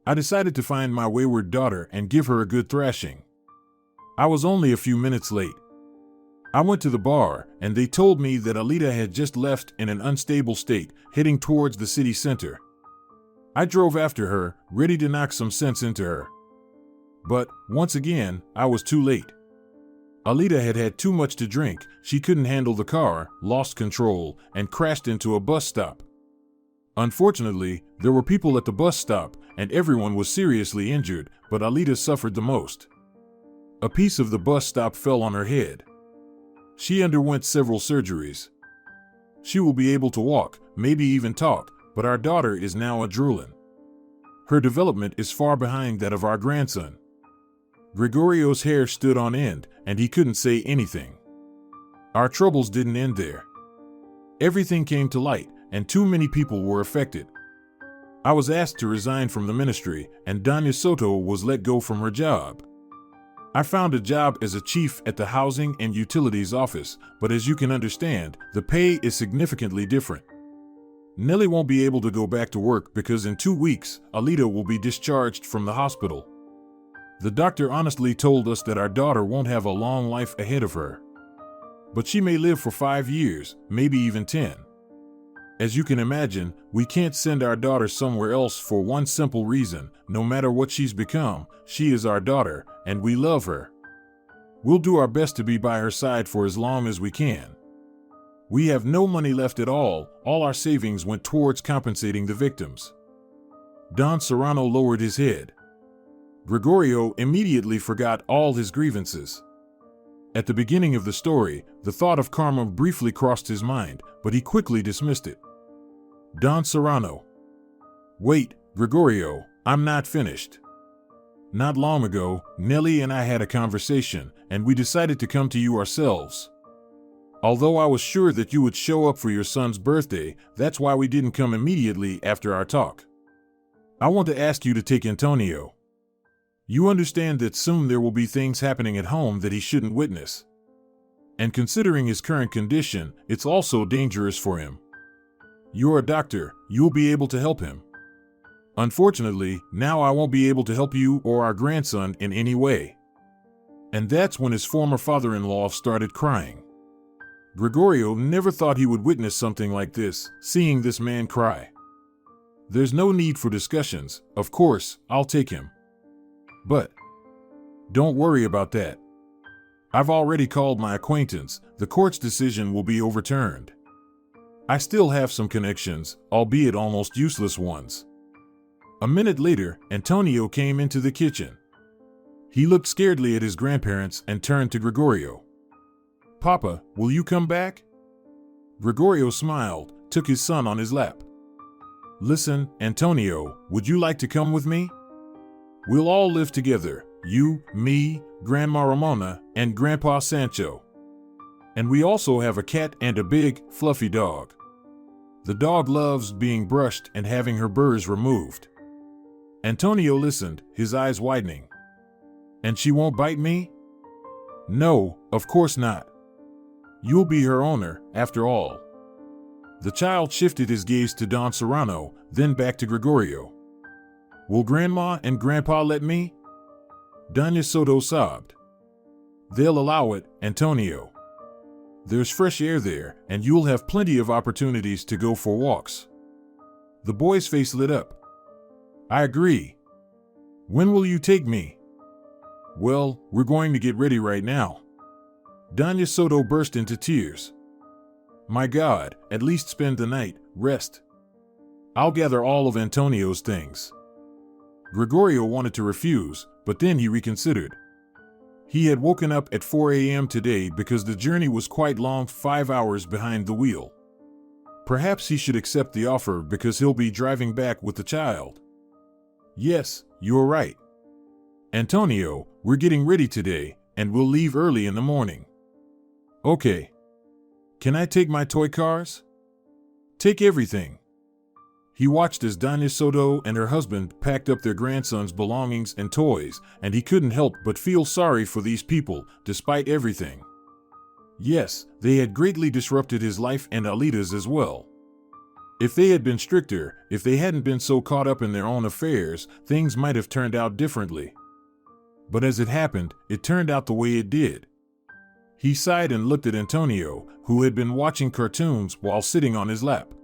I decided to find my wayward daughter and give her a good thrashing. I was only a few minutes late. I went to the bar, and they told me that Alita had just left in an unstable state, heading towards the city center. I drove after her, ready to knock some sense into her. But, once again, I was too late. Alita had had too much to drink, she couldn't handle the car, lost control, and crashed into a bus stop. Unfortunately, there were people at the bus stop, and everyone was seriously injured, but Alita suffered the most. A piece of the bus stop fell on her head. She underwent several surgeries. She will be able to walk, maybe even talk, but our daughter is now a drooling. Her development is far behind that of our grandson. Gregorio's hair stood on end, and he couldn't say anything. Our troubles didn't end there. Everything came to light, and too many people were affected. I was asked to resign from the ministry, and Doña Soto was let go from her job. I found a job as a chief at the Housing and Utilities office, but as you can understand, the pay is significantly different. Nellie won't be able to go back to work because in 2 weeks, Alita will be discharged from the hospital. The doctor honestly told us that our daughter won't have a long life ahead of her. But she may live for 5 years, maybe even 10. As you can imagine, we can't send our daughter somewhere else for one simple reason: no matter what she's become, she is our daughter, and we love her. We'll do our best to be by her side for as long as we can. We have no money left at all our savings went towards compensating the victims. Don Serrano lowered his head. Gregorio immediately forgot all his grievances. At the beginning of the story, the thought of karma briefly crossed his mind, but he quickly dismissed it. Don Serrano. Wait, Gregorio, I'm not finished. Not long ago, Nellie and I had a conversation, and we decided to come to you ourselves. Although I was sure that you would show up for your son's birthday, that's why we didn't come immediately after our talk. I want to ask you to take Antonio. You understand that soon there will be things happening at home that he shouldn't witness. And considering his current condition, it's also dangerous for him. You're a doctor, you'll be able to help him. Unfortunately, now I won't be able to help you or our grandson in any way. And that's when his former father-in-law started crying. Gregorio never thought he would witness something like this, seeing this man cry. There's no need for discussions, of course, I'll take him. But don't worry about that. I've already called my acquaintance, the court's decision will be overturned. I still have some connections, albeit almost useless ones. A minute later, Antonio came into the kitchen. He looked scaredly at his grandparents and turned to Gregorio. Papa, will you come back? Gregorio smiled, took his son on his lap. Listen, Antonio, would you like to come with me? We'll all live together, you, me, Grandma Ramona, and Grandpa Sancho. And we also have a cat and a big, fluffy dog. The dog loves being brushed and having her burrs removed. Antonio listened, his eyes widening. And she won't bite me? No, of course not. You'll be her owner, after all. The child shifted his gaze to Don Serrano, then back to Gregorio. Will Grandma and Grandpa let me? Doña Soto sobbed. They'll allow it, Antonio. There's fresh air there, and you'll have plenty of opportunities to go for walks. The boy's face lit up. I agree. When will you take me? Well, we're going to get ready right now. Doña Soto burst into tears. My God, at least spend the night, rest. I'll gather all of Antonio's things. Gregorio wanted to refuse, but then he reconsidered. He had woken up at 4 a.m. today because the journey was quite long, 5 hours behind the wheel. Perhaps he should accept the offer because he'll be driving back with the child. Yes, you're right. Antonio, we're getting ready today, and we'll leave early in the morning. Okay. Can I take my toy cars? Take everything. He watched as Doña Soto and her husband packed up their grandson's belongings and toys, and he couldn't help but feel sorry for these people, despite everything. Yes, they had greatly disrupted his life and Alita's as well. If they had been stricter, if they hadn't been so caught up in their own affairs, things might have turned out differently. But as it happened, it turned out the way it did. He sighed and looked at Antonio, who had been watching cartoons while sitting on his lap.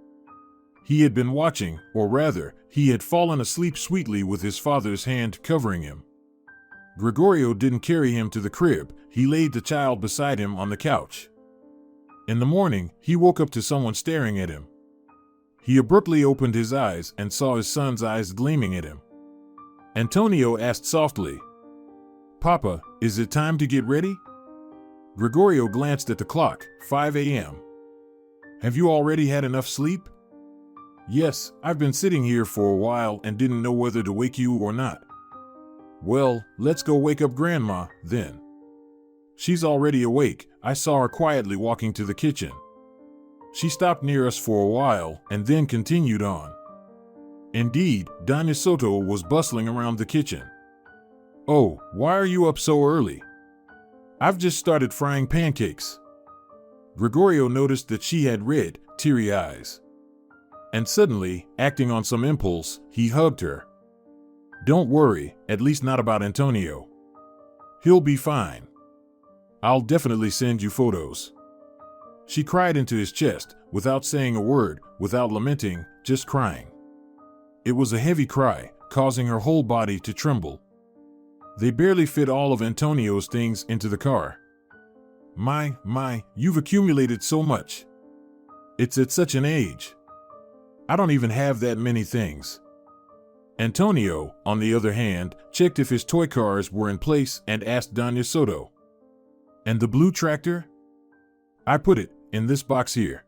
He had been watching, or rather, he had fallen asleep sweetly with his father's hand covering him. Gregorio didn't carry him to the crib, he laid the child beside him on the couch. In the morning, he woke up to someone staring at him. He abruptly opened his eyes and saw his son's eyes gleaming at him. Antonio asked softly, "Papa, is it time to get ready?" Gregorio glanced at the clock, 5 a.m. "Have you already had enough sleep?" "Yes, I've been sitting here for a while and didn't know whether to wake you or not." "Well, let's go wake up Grandma, then." "She's already awake. I saw her quietly walking to the kitchen. She stopped near us for a while and then continued on." Indeed, Doña Soto was bustling around the kitchen. "Oh, why are you up so early?" "I've just started frying pancakes." Gregorio noticed that she had red, teary eyes. And suddenly, acting on some impulse, he hugged her. "Don't worry, at least not about Antonio. He'll be fine. I'll definitely send you photos." She cried into his chest, without saying a word, without lamenting, just crying. It was a heavy cry, causing her whole body to tremble. They barely fit all of Antonio's things into the car. My, you've accumulated so much. It's at such an age. I don't even have that many things." Antonio, on the other hand, checked if his toy cars were in place and asked Doña Soto, "And the blue tractor?" "I put it in this box here."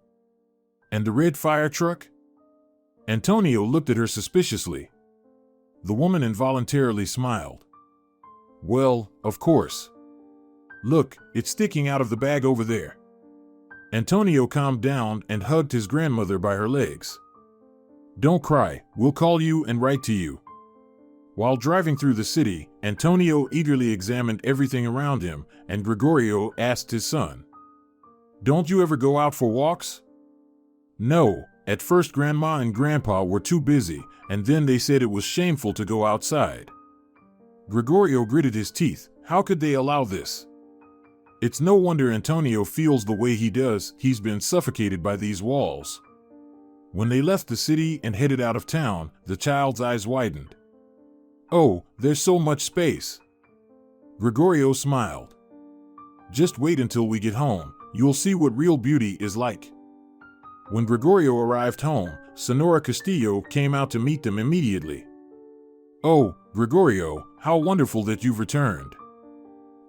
"And the red fire truck?" Antonio looked at her suspiciously. The woman involuntarily smiled. "Well, of course. Look, it's sticking out of the bag over there." Antonio calmed down and hugged his grandmother by her legs. "Don't cry, we'll call you and write to you." While driving through the city, Antonio eagerly examined everything around him, and Gregorio asked his son, "Don't you ever go out for walks?" "No, at first Grandma and Grandpa were too busy, and then they said it was shameful to go outside." Gregorio gritted his teeth. How could they allow this? It's no wonder Antonio feels the way he does. He's been suffocated by these walls. When they left the city and headed out of town, the child's eyes widened. "Oh, there's so much space." Gregorio smiled. "Just wait until we get home. You'll see what real beauty is like." When Gregorio arrived home, Senora Castillo came out to meet them immediately. "Oh, Gregorio, how wonderful that you've returned.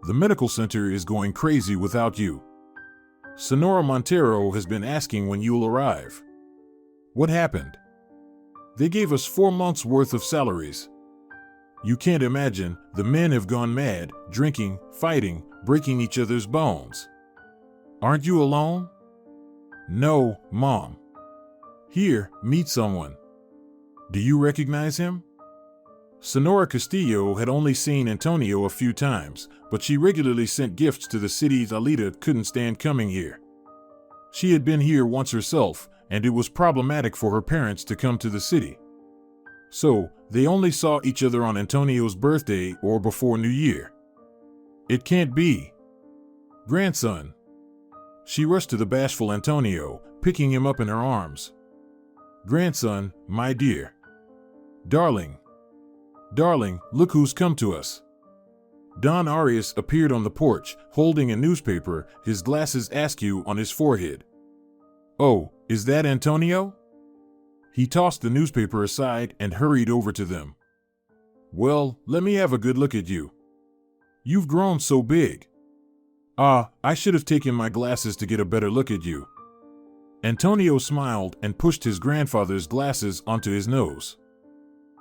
The medical center is going crazy without you. Senora Montero has been asking when you'll arrive." "What happened?" "They gave us 4 months' worth of salaries. You can't imagine, the men have gone mad, drinking, fighting, breaking each other's bones." "Aren't you alone?" "No, Mom." "Here, meet someone. Do you recognize him?" Senora Castillo had only seen Antonio a few times, but she regularly sent gifts to the cities. Alita couldn't stand coming here. She had been here once herself, and it was problematic for her parents to come to the city. So, they only saw each other on Antonio's birthday or before New Year. "It can't be. Grandson." She rushed to the bashful Antonio, picking him up in her arms. "Grandson, my dear. Darling. Darling, look who's come to us." Don Arias appeared on the porch, holding a newspaper, his glasses askew on his forehead. "Oh, is that Antonio?" He tossed the newspaper aside and hurried over to them. "Well, let me have a good look at you. You've grown so big. I should have taken my glasses to get a better look at you." Antonio smiled and pushed his grandfather's glasses onto his nose.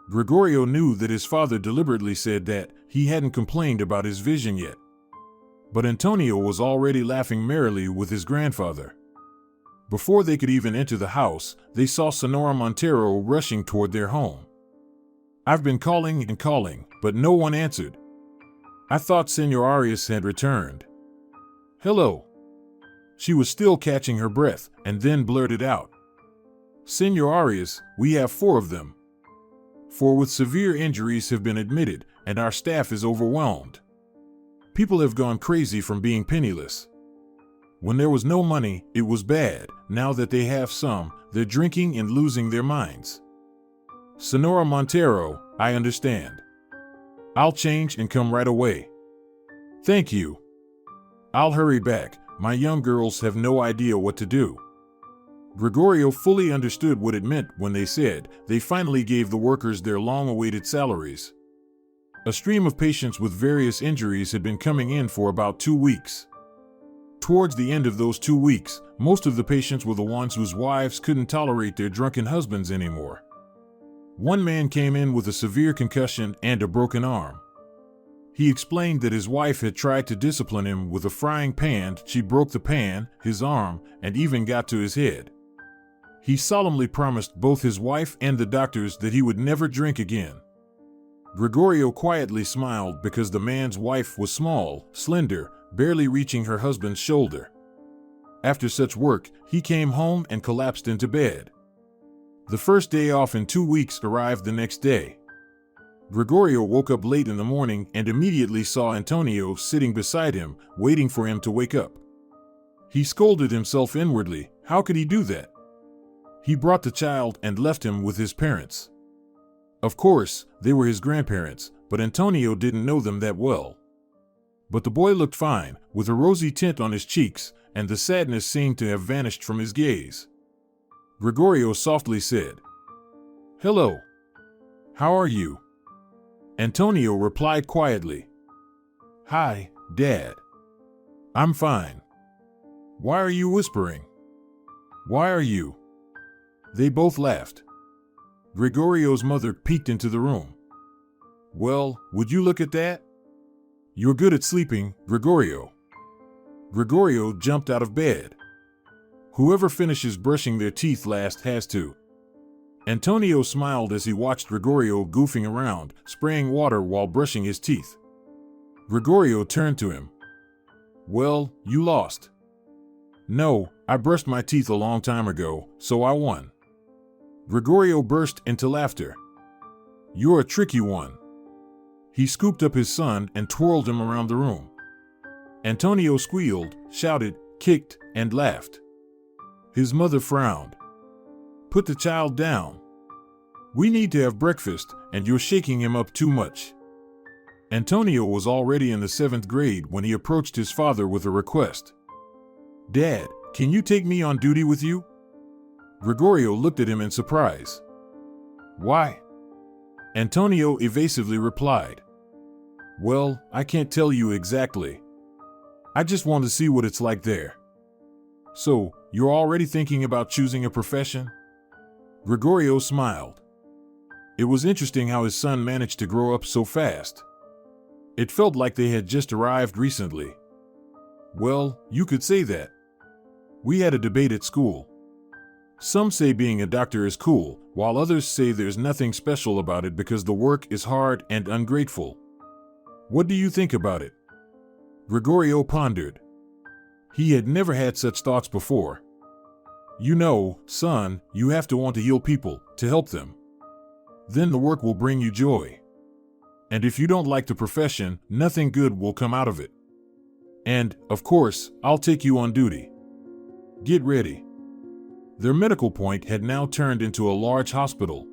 Gregorio knew that his father deliberately said that he hadn't complained about his vision yet. But Antonio was already laughing merrily with his grandfather. Before they could even enter the house, they saw Senora Montero rushing toward their home. "I've been calling and calling, but no one answered. I thought Senor Arias had returned." "Hello." She was still catching her breath, and then blurted out, "Senor Arias, we have 4 of them. 4 with severe injuries have been admitted, and our staff is overwhelmed. People have gone crazy from being penniless. When there was no money, it was bad. Now that they have some, they're drinking and losing their minds. Senora Montero, I understand. I'll change and come right away." "Thank you. I'll hurry back. My young girls have no idea what to do." Gregorio fully understood what it meant when they said they finally gave the workers their long-awaited salaries. A stream of patients with various injuries had been coming in for about 2 weeks. Towards the end of those 2 weeks, most of the patients were the ones whose wives couldn't tolerate their drunken husbands anymore. One man came in with a severe concussion and a broken arm. He explained that his wife had tried to discipline him with a frying pan. She broke the pan, his arm, and even got to his head. He solemnly promised both his wife and the doctors that he would never drink again. Gregorio quietly smiled because the man's wife was small, slender, barely reaching her husband's shoulder. After such work, he came home and collapsed into bed. The first day off in 2 weeks arrived the next day. Gregorio woke up late in the morning and immediately saw Antonio sitting beside him, waiting for him to wake up. He scolded himself inwardly. How could he do that? He brought the child and left him with his parents. Of course, they were his grandparents, but Antonio didn't know them that well. But the boy looked fine, with a rosy tint on his cheeks, and the sadness seemed to have vanished from his gaze. Gregorio softly said, "Hello. How are you?" Antonio replied quietly, "Hi, Dad. I'm fine." "Why are you whispering? Why are you?" They both laughed. Gregorio's mother peeked into the room. "Well, would you look at that? You're good at sleeping, Gregorio." Gregorio jumped out of bed. Whoever finishes brushing their teeth last has to. Antonio smiled as he watched Gregorio goofing around, spraying water while brushing his teeth. Gregorio turned to him. "Well, you lost." "No, I brushed my teeth a long time ago, so I won." Gregorio burst into laughter. "You're a tricky one." He scooped up his son and twirled him around the room. Antonio squealed, shouted, kicked, and laughed. His mother frowned. "Put the child down. We need to have breakfast, and you're shaking him up too much." Antonio was already in the 7th grade when he approached his father with a request. "Dad, can you take me on duty with you?" Gregorio looked at him in surprise. "Why?" Antonio evasively replied. "Well, I can't tell you exactly. I just want to see what it's like there." "So, you're already thinking about choosing a profession?" Gregorio smiled. It was interesting how his son managed to grow up so fast. It felt like they had just arrived recently. "Well, you could say that. We had a debate at school. Some say being a doctor is cool, while others say there's nothing special about it because the work is hard and ungrateful. What do you think about it?" Gregorio pondered. He had never had such thoughts before. "You know, son, you have to want to heal people, to help them. Then the work will bring you joy. And if you don't like the profession, nothing good will come out of it. And, of course, I'll take you on duty. Get ready." Their medical point had now turned into a large hospital.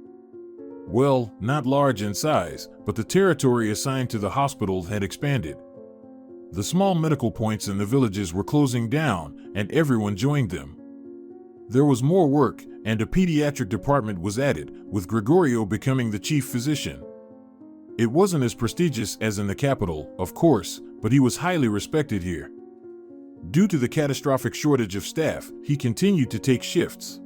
Well, not large in size, but the territory assigned to the hospital had expanded. The small medical points in the villages were closing down, and everyone joined them. There was more work, and a pediatric department was added, with Gregorio becoming the chief physician. It wasn't as prestigious as in the capital, of course, but he was highly respected here. Due to the catastrophic shortage of staff, he continued to take shifts.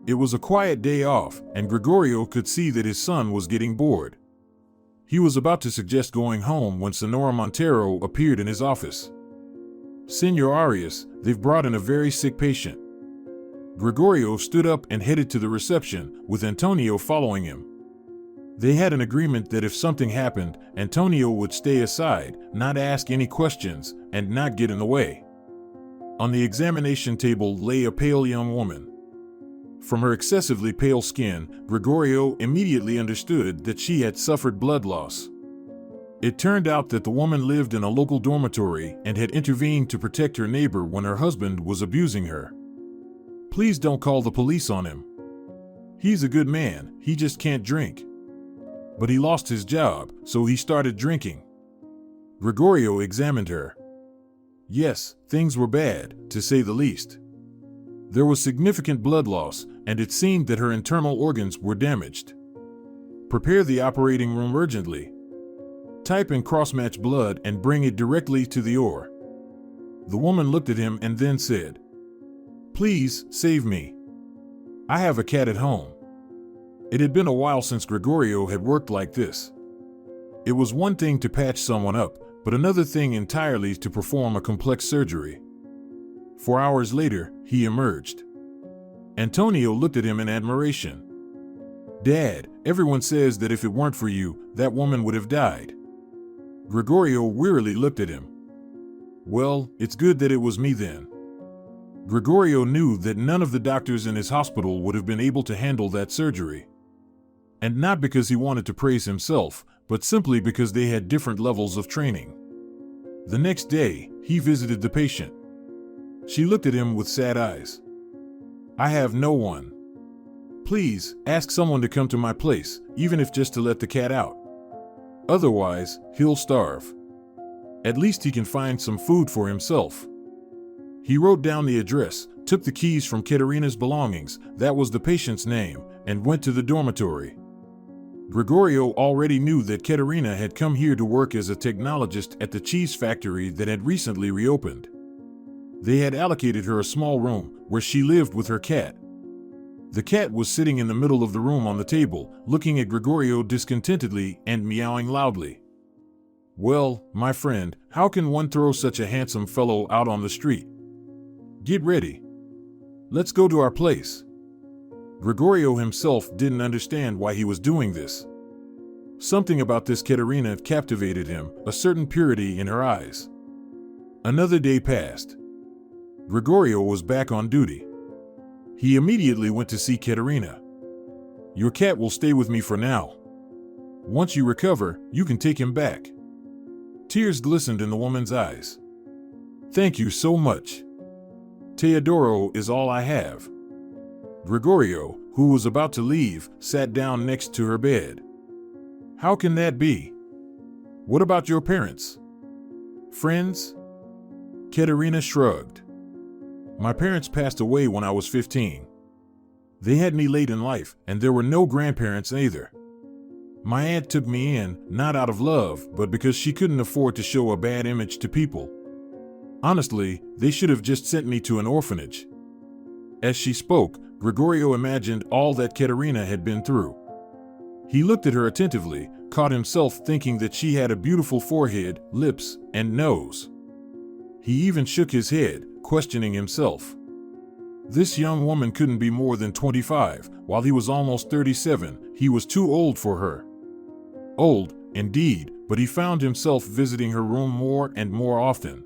It was a quiet day off, and Gregorio could see that his son was getting bored. He was about to suggest going home when Senora Montero appeared in his office. "Senor Arias, they've brought in a very sick patient." Gregorio stood up and headed to the reception, with Antonio following him. They had an agreement that if something happened, Antonio would stay aside, not ask any questions, and not get in the way. On the examination table lay a pale young woman. From her excessively pale skin, Gregorio immediately understood that she had suffered blood loss. It turned out that the woman lived in a local dormitory and had intervened to protect her neighbor when her husband was abusing her. "Please don't call the police on him. He's a good man, he just can't drink. But he lost his job, so he started drinking." Gregorio examined her. Yes, things were bad, to say the least. There was significant blood loss, and it seemed that her internal organs were damaged. "Prepare the operating room urgently. Type in cross-match blood and bring it directly to the OR." The woman looked at him and then said, "Please, save me. I have a cat at home." It had been a while since Gregorio had worked like this. It was one thing to patch someone up, but another thing entirely to perform a complex surgery. 4 hours later, he emerged. Antonio looked at him in admiration. "Dad, everyone says that if it weren't for you, that woman would have died." Gregorio wearily looked at him. "Well, it's good that it was me then." Gregorio knew that none of the doctors in his hospital would have been able to handle that surgery. And not because he wanted to praise himself, but simply because they had different levels of training. The next day, he visited the patient. She looked at him with sad eyes. "I have no one. Please, ask someone to come to my place, even if just to let the cat out. Otherwise, he'll starve. At least he can find some food for himself." He wrote down the address, took the keys from Katerina's belongings, that was the patient's name, and went to the dormitory. Gregorio already knew that Katerina had come here to work as a technologist at the cheese factory that had recently reopened. They had allocated her a small room where she lived with her cat. The cat was sitting in the middle of the room on the table, looking at Gregorio discontentedly and meowing loudly. "Well, my friend, how can one throw such a handsome fellow out on the street? Get ready. Let's go to our place." Gregorio himself didn't understand why he was doing this. Something about this Katerina captivated him, a certain purity in her eyes. Another day passed. Gregorio was back on duty. He immediately went to see Katerina. "Your cat will stay with me for now. Once you recover, you can take him back." Tears glistened in the woman's eyes. "Thank you so much. Teodoro is all I have." Gregorio, who was about to leave, sat down next to her bed. "How can that be? What about your parents? Friends?" Katerina shrugged. "My parents passed away when I was 15. They had me late in life, and there were no grandparents either. My aunt took me in, not out of love, but because she couldn't afford to show a bad image to people. Honestly, they should have just sent me to an orphanage." As she spoke, Gregorio imagined all that Katerina had been through. He looked at her attentively, caught himself thinking that she had a beautiful forehead, lips, and nose. He even shook his head, questioning himself. This young woman couldn't be more than 25, while he was almost 37. He was too old for her. Old, indeed, but he found himself visiting her room more and more often.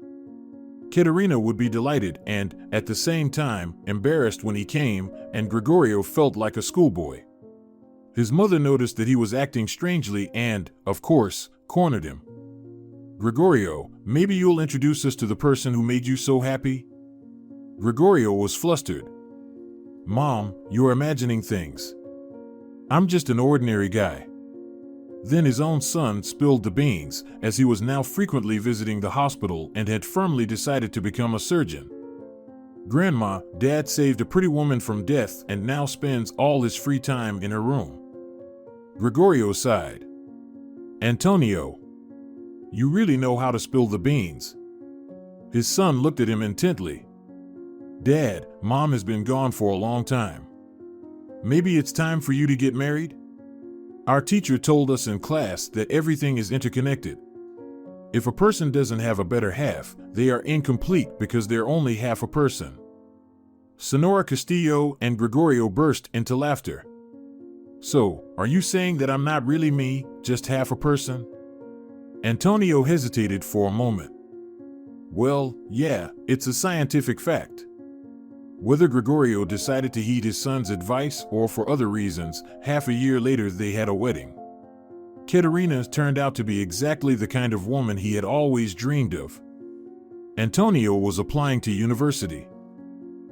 Katerina would be delighted and, at the same time, embarrassed when he came, and Gregorio felt like a schoolboy. His mother noticed that he was acting strangely and, of course, cornered him. "Gregorio, maybe you'll introduce us to the person who made you so happy?" Gregorio was flustered. "Mom, you're imagining things. I'm just an ordinary guy." Then his own son spilled the beans, as he was now frequently visiting the hospital and had firmly decided to become a surgeon. "Grandma, Dad saved a pretty woman from death and now spends all his free time in her room." Gregorio sighed. "Antonio, you really know how to spill the beans. His son looked at him intently. "Dad, Mom has been gone for a long time. Maybe it's time for you to get married? Our teacher told us in class that everything is interconnected. If a person doesn't have a better half, they are incomplete because they're only half a person." Sonora Castillo and Gregorio burst into laughter. "So, are you saying that I'm not really me, just half a person?" Antonio hesitated for a moment. "Well, yeah, it's a scientific fact." Whether Gregorio decided to heed his son's advice or for other reasons, half a year later they had a wedding. Katerina turned out to be exactly the kind of woman he had always dreamed of. Antonio was applying to university.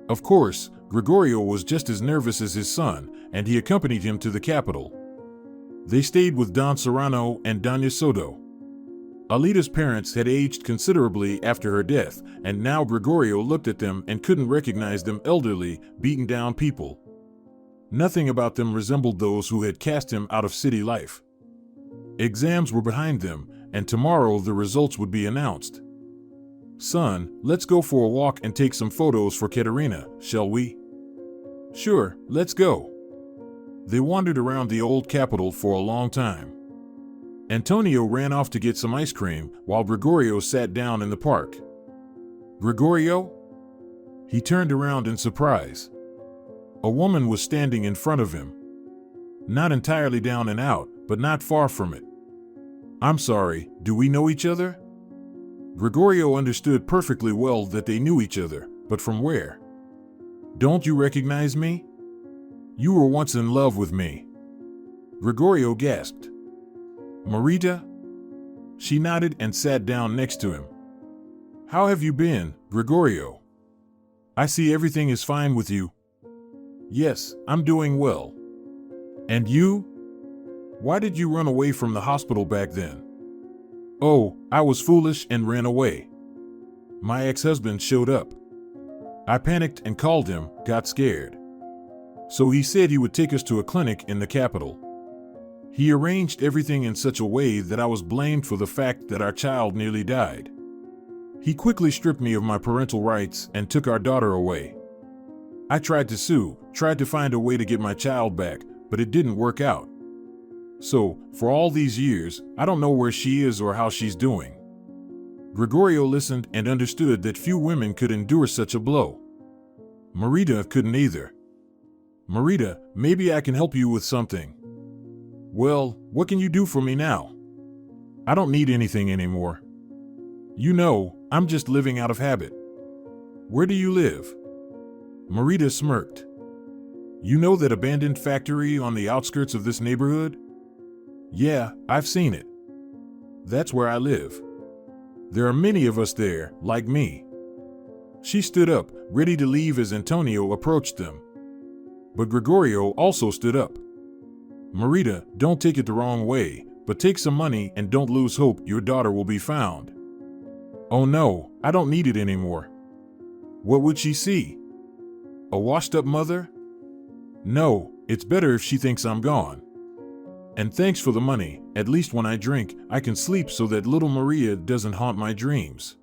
Of course, Gregorio was just as nervous as his son, and he accompanied him to the capital. They stayed with Don Serrano and Doña Soto. Alita's parents had aged considerably after her death, and now Gregorio looked at them and couldn't recognize them elderly, beaten-down people. Nothing about them resembled those who had cast him out of city life. Exams were behind them, and tomorrow the results would be announced. "Son, let's go for a walk and take some photos for Katerina, shall we?" "Sure, let's go." They wandered around the old capital for a long time. Antonio ran off to get some ice cream, while Gregorio sat down in the park. "Gregorio?" He turned around in surprise. A woman was standing in front of him. Not entirely down and out, but not far from it. "I'm sorry, do we know each other?" Gregorio understood perfectly well that they knew each other, but from where? "Don't you recognize me? You were once in love with me." Gregorio gasped. "Marita?" She nodded and sat down next to him. "How have you been, Gregorio? I see everything is fine with you." "Yes, I'm doing well." "And you? Why did you run away from the hospital back then?" "Oh, I was foolish and ran away. My ex-husband showed up. I panicked and called him, got scared. So he said he would take us to a clinic in the capital. He arranged everything in such a way that I was blamed for the fact that our child nearly died. He quickly stripped me of my parental rights and took our daughter away. I tried to sue, tried to find a way to get my child back, but it didn't work out. So, for all these years, I don't know where she is or how she's doing." Gregorio listened and understood that few women could endure such a blow. Marita couldn't either. "Marita, maybe I can help you with something." "Well, what can you do for me now?" "I don't need anything anymore. You know, I'm just living out of habit." "Where do you live?" Marita smirked. "You know that abandoned factory on the outskirts of this neighborhood?" "Yeah, I've seen it. That's where I live. There are many of us there, like me." She stood up, ready to leave as Antonio approached them. But Gregorio also stood up. "Marita, don't take it the wrong way, but take some money and don't lose hope your daughter will be found." "Oh no, I don't need it anymore." "What would she see? A washed-up mother?" "No, it's better if she thinks I'm gone. And thanks for the money, at least when I drink, I can sleep so that little Maria doesn't haunt my dreams."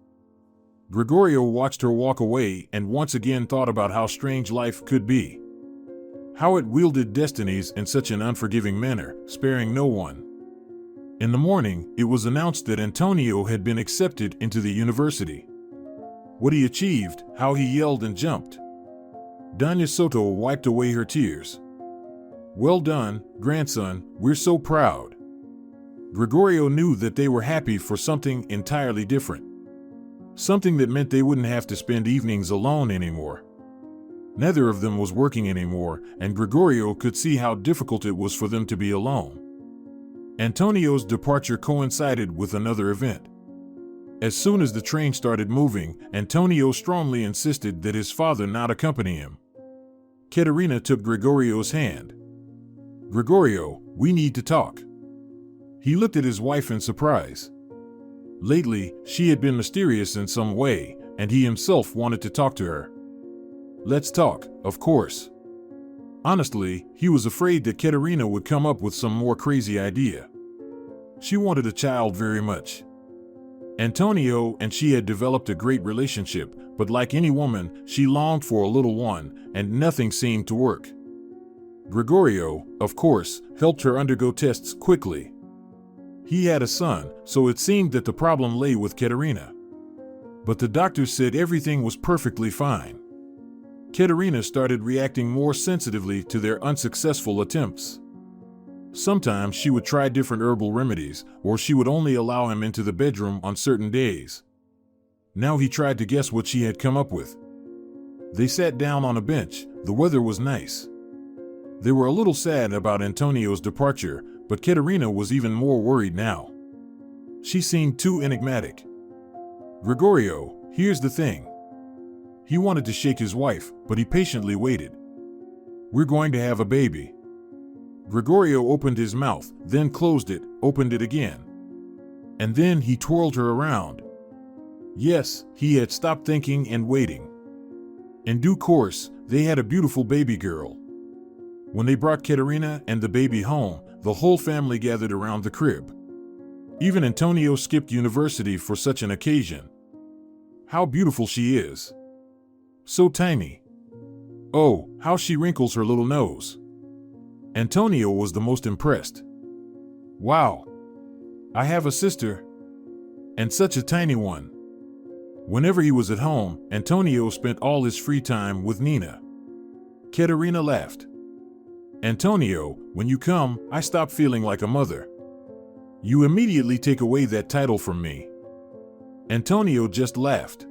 Gregorio watched her walk away and once again thought about how strange life could be. How it wielded destinies in such an unforgiving manner, sparing no one. In the morning, it was announced that Antonio had been accepted into the university. What he achieved, how he yelled and jumped. Doña Soto wiped away her tears. "Well done, grandson, we're so proud." Gregorio knew that they were happy for something entirely different. Something that meant they wouldn't have to spend evenings alone anymore. Neither of them was working anymore, and Gregorio could see how difficult it was for them to be alone. Antonio's departure coincided with another event. As soon as the train started moving, Antonio strongly insisted that his father not accompany him. Katerina took Gregorio's hand. "Gregorio, we need to talk." He looked at his wife in surprise. Lately, she had been mysterious in some way, and he himself wanted to talk to her. "Let's talk, of course." Honestly, he was afraid that Katerina would come up with some more crazy idea. She wanted a child very much. Antonio and she had developed a great relationship, but like any woman, she longed for a little one, and nothing seemed to work. Gregorio, of course, helped her undergo tests quickly. He had a son, so it seemed that the problem lay with Katerina. But the doctors said everything was perfectly fine. Katerina started reacting more sensitively to their unsuccessful attempts. Sometimes she would try different herbal remedies, or she would only allow him into the bedroom on certain days. Now he tried to guess what she had come up with. They sat down on a bench. The weather was nice. They were a little sad about Antonio's departure, but Katerina was even more worried now. She seemed too enigmatic. Gregorio, here's the thing. He wanted to shake his wife, but he patiently waited. We're going to have a baby. Gregorio opened his mouth, then closed it, opened it again. And then he twirled her around. Yes, he had stopped thinking and waiting. In due course, they had a beautiful baby girl. When they brought Katerina and the baby home, the whole family gathered around the crib. Even Antonio skipped university for such an occasion. How beautiful she is. So tiny. Oh, how she wrinkles her little nose. Antonio was the most impressed. Wow. I have a sister. And such a tiny one. Whenever he was at home, Antonio spent all his free time with Nina. Katerina laughed. Antonio, when you come, I stop feeling like a mother. You immediately take away that title from me. Antonio just laughed.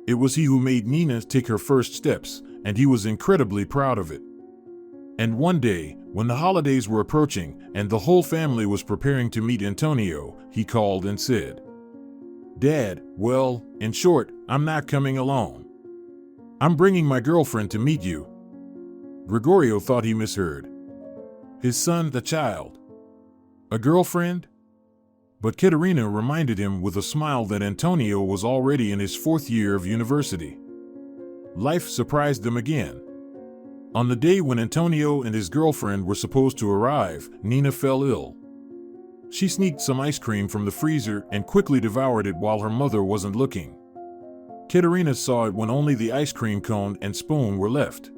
It was he who made Nina take her first steps, and he was incredibly proud of it. And one day, when the holidays were approaching and the whole family was preparing to meet Antonio, he called and said, Dad, well, in short, I'm not coming alone. I'm bringing my girlfriend to meet you. Gregorio thought he misheard. His son, the child. A girlfriend? But Katerina reminded him with a smile that Antonio was already in his 4th year of university. Life surprised them again. On the day when Antonio and his girlfriend were supposed to arrive, Nina fell ill. She sneaked some ice cream from the freezer and quickly devoured it while her mother wasn't looking. Katerina saw it when only the ice cream cone and spoon were left.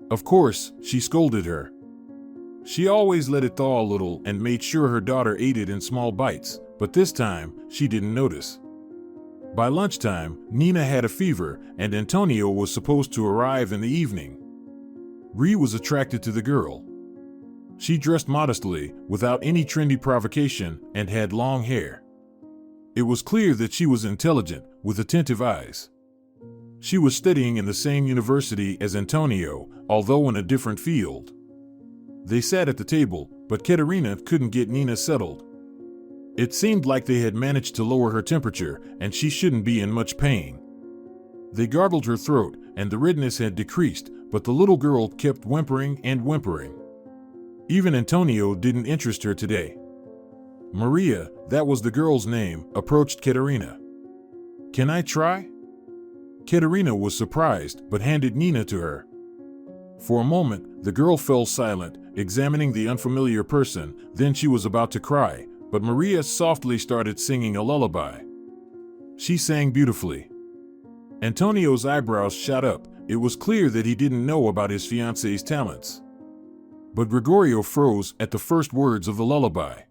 Of course, she scolded her. She always let it thaw a little and made sure her daughter ate it in small bites, but this time, she didn't notice. By lunchtime, Nina had a fever, and Antonio was supposed to arrive in the evening. Ree was attracted to the girl. She dressed modestly, without any trendy provocation, and had long hair. It was clear that she was intelligent, with attentive eyes. She was studying in the same university as Antonio, although in a different field. They sat at the table, but Katerina couldn't get Nina settled. It seemed like they had managed to lower her temperature, and she shouldn't be in much pain. They gargled her throat, and the redness had decreased, but the little girl kept whimpering and whimpering. Even Antonio didn't interest her today. Maria, that was the girl's name, approached Katerina. Can I try? Katerina was surprised, but handed Nina to her. For a moment, the girl fell silent, examining the unfamiliar person, then she was about to cry, but Maria softly started singing a lullaby. She sang beautifully. Antonio's eyebrows shot up. It was clear that he didn't know about his fiancée's talents. But Gregorio froze at the first words of the lullaby.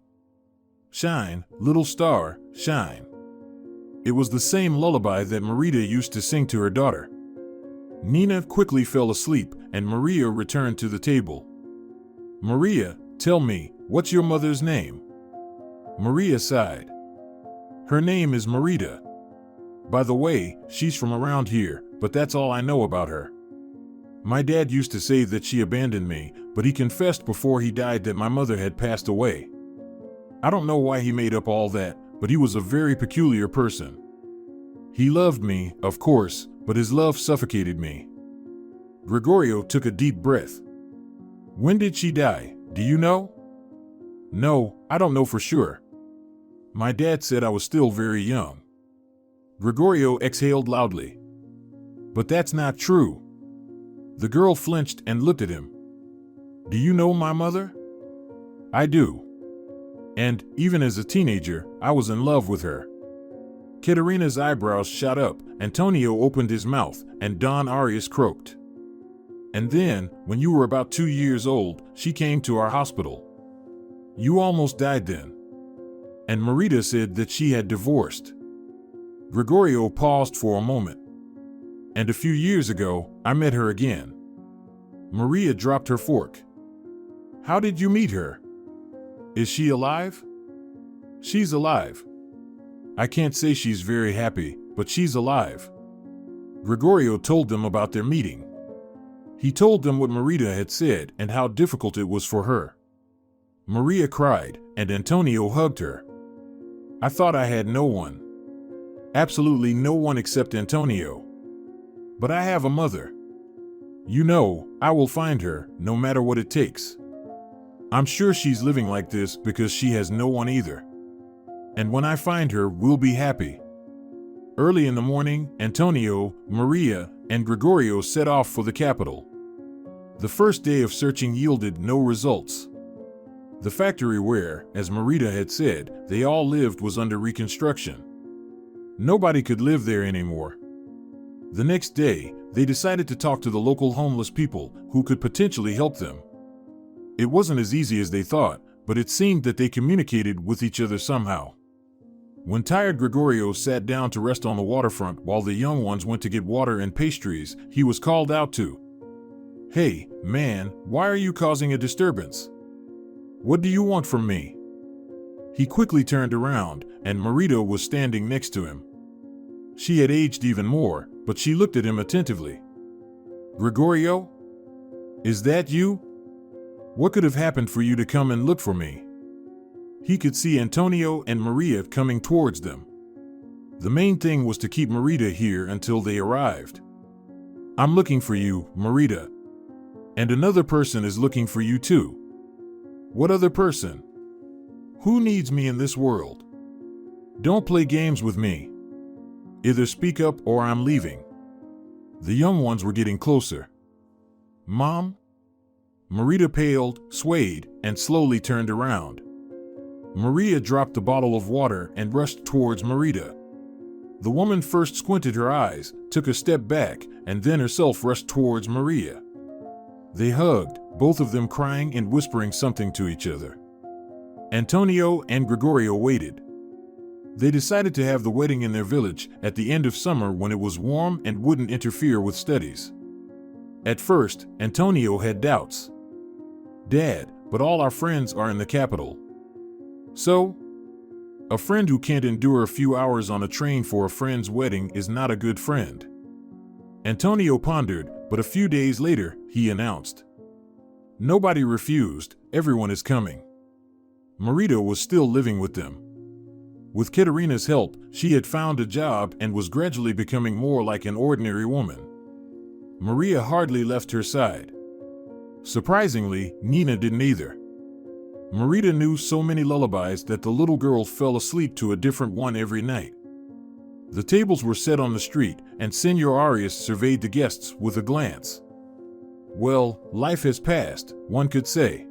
Shine, little star, shine. It was the same lullaby that Marita used to sing to her daughter. Nina quickly fell asleep, and Maria returned to the table. Maria, tell me, what's your mother's name? Maria sighed. Her name is Marita. By the way, she's from around here, but that's all I know about her. My dad used to say that she abandoned me, but he confessed before he died that my mother had passed away. I don't know why he made up all that, but he was a very peculiar person. He loved me, of course, but his love suffocated me. Gregorio took a deep breath. When did she die? Do you know? No, I don't know for sure. My dad said I was still very young. Gregorio exhaled loudly. But that's not true. The girl flinched and looked at him. Do you know my mother? I do. And, even as a teenager, I was in love with her. Katerina's eyebrows shot up, Antonio opened his mouth, and Don Arias croaked. And then, when you were about 2 years old, she came to our hospital. You almost died then. And Marita said that she had divorced. Gregorio paused for a moment. And a few years ago, I met her again. Maria dropped her fork. How did you meet her? Is she alive? She's alive. I can't say she's very happy, but she's alive. Gregorio told them about their meeting. He told them what Marita had said and how difficult it was for her. Maria cried, and Antonio hugged her. I thought I had no one. Absolutely no one except Antonio. But I have a mother. You know, I will find her, no matter what it takes. I'm sure she's living like this because she has no one either. And when I find her, we'll be happy. Early in the morning, Antonio, Maria, and Gregorio set off for the capital. The first day of searching yielded no results. The factory where, as Marita had said, they all lived was under reconstruction. Nobody could live there anymore. The next day, they decided to talk to the local homeless people who could potentially help them. It wasn't as easy as they thought, but it seemed that they communicated with each other somehow. When tired Gregorio sat down to rest on the waterfront while the young ones went to get water and pastries, he was called out to. Hey, man, why are you causing a disturbance? What do you want from me? He quickly turned around, and Marita was standing next to him. She had aged even more, but she looked at him attentively. Gregorio? Is that you? What could have happened for you to come and look for me? He could see Antonio and Maria coming towards them. The main thing was to keep Marita here until they arrived. I'm looking for you, Marita. And another person is looking for you too. What other person? Who needs me in this world? Don't play games with me. Either speak up or I'm leaving. The young ones were getting closer. Mom? Marita paled, swayed, and slowly turned around. Maria dropped the bottle of water and rushed towards Marita. The woman first squinted her eyes, took a step back, and then herself rushed towards Maria. They hugged, both of them crying and whispering something to each other. Antonio and Gregorio waited. They decided to have the wedding in their village at the end of summer when it was warm and wouldn't interfere with studies. At first, Antonio had doubts. Dad, but all our friends are in the capital. So? A friend who can't endure a few hours on a train for a friend's wedding is not a good friend. Antonio pondered, but a few days later, he announced. Nobody refused, everyone is coming. Marita was still living with them. With Katerina's help, she had found a job and was gradually becoming more like an ordinary woman. Maria hardly left her side. Surprisingly, Nina didn't either. Marita knew so many lullabies that the little girl fell asleep to a different one every night. The tables were set on the street, and Senor Arias surveyed the guests with a glance. Well, life has passed, one could say.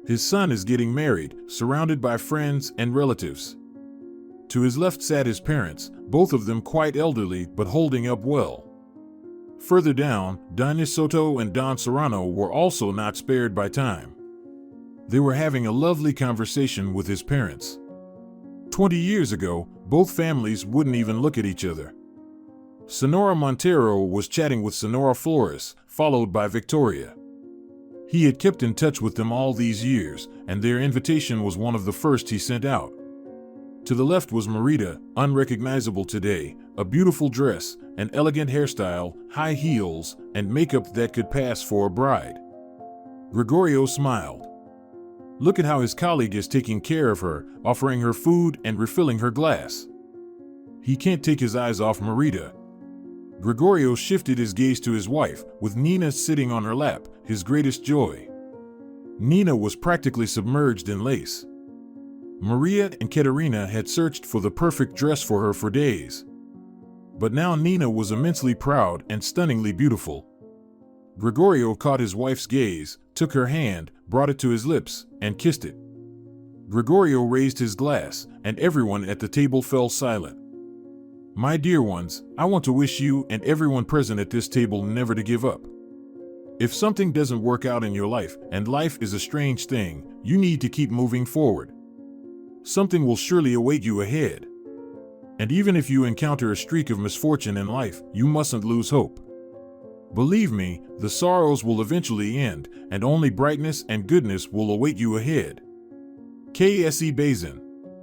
His son is getting married, surrounded by friends and relatives. To his left sat his parents, both of them quite elderly but holding up well. Further down, Doña Soto and Don Serrano were also not spared by time. They were having a lovely conversation with his parents. 20 years ago, both families wouldn't even look at each other. Sonora Montero was chatting with Sonora Flores, followed by Victoria. He had kept in touch with them all these years, and their invitation was one of the first he sent out. To the left was Marita, unrecognizable today, a beautiful dress, an elegant hairstyle, high heels, and makeup that could pass for a bride. Gregorio smiled. Look at how his colleague is taking care of her, offering her food and refilling her glass. He can't take his eyes off Marita. Gregorio shifted his gaze to his wife, with Nina sitting on her lap, his greatest joy. Nina was practically submerged in lace. Maria and Katerina had searched for the perfect dress for her for days. But now Nina was immensely proud and stunningly beautiful. Gregorio caught his wife's gaze, took her hand, brought it to his lips, and kissed it. Gregorio raised his glass, and everyone at the table fell silent. My dear ones, I want to wish you and everyone present at this table never to give up. If something doesn't work out in your life, and life is a strange thing, you need to keep moving forward. Something will surely await you ahead. And even if you encounter a streak of misfortune in life, you mustn't lose hope. Believe me, the sorrows will eventually end, and only brightness and goodness will await you ahead. K.S.E. Bazin.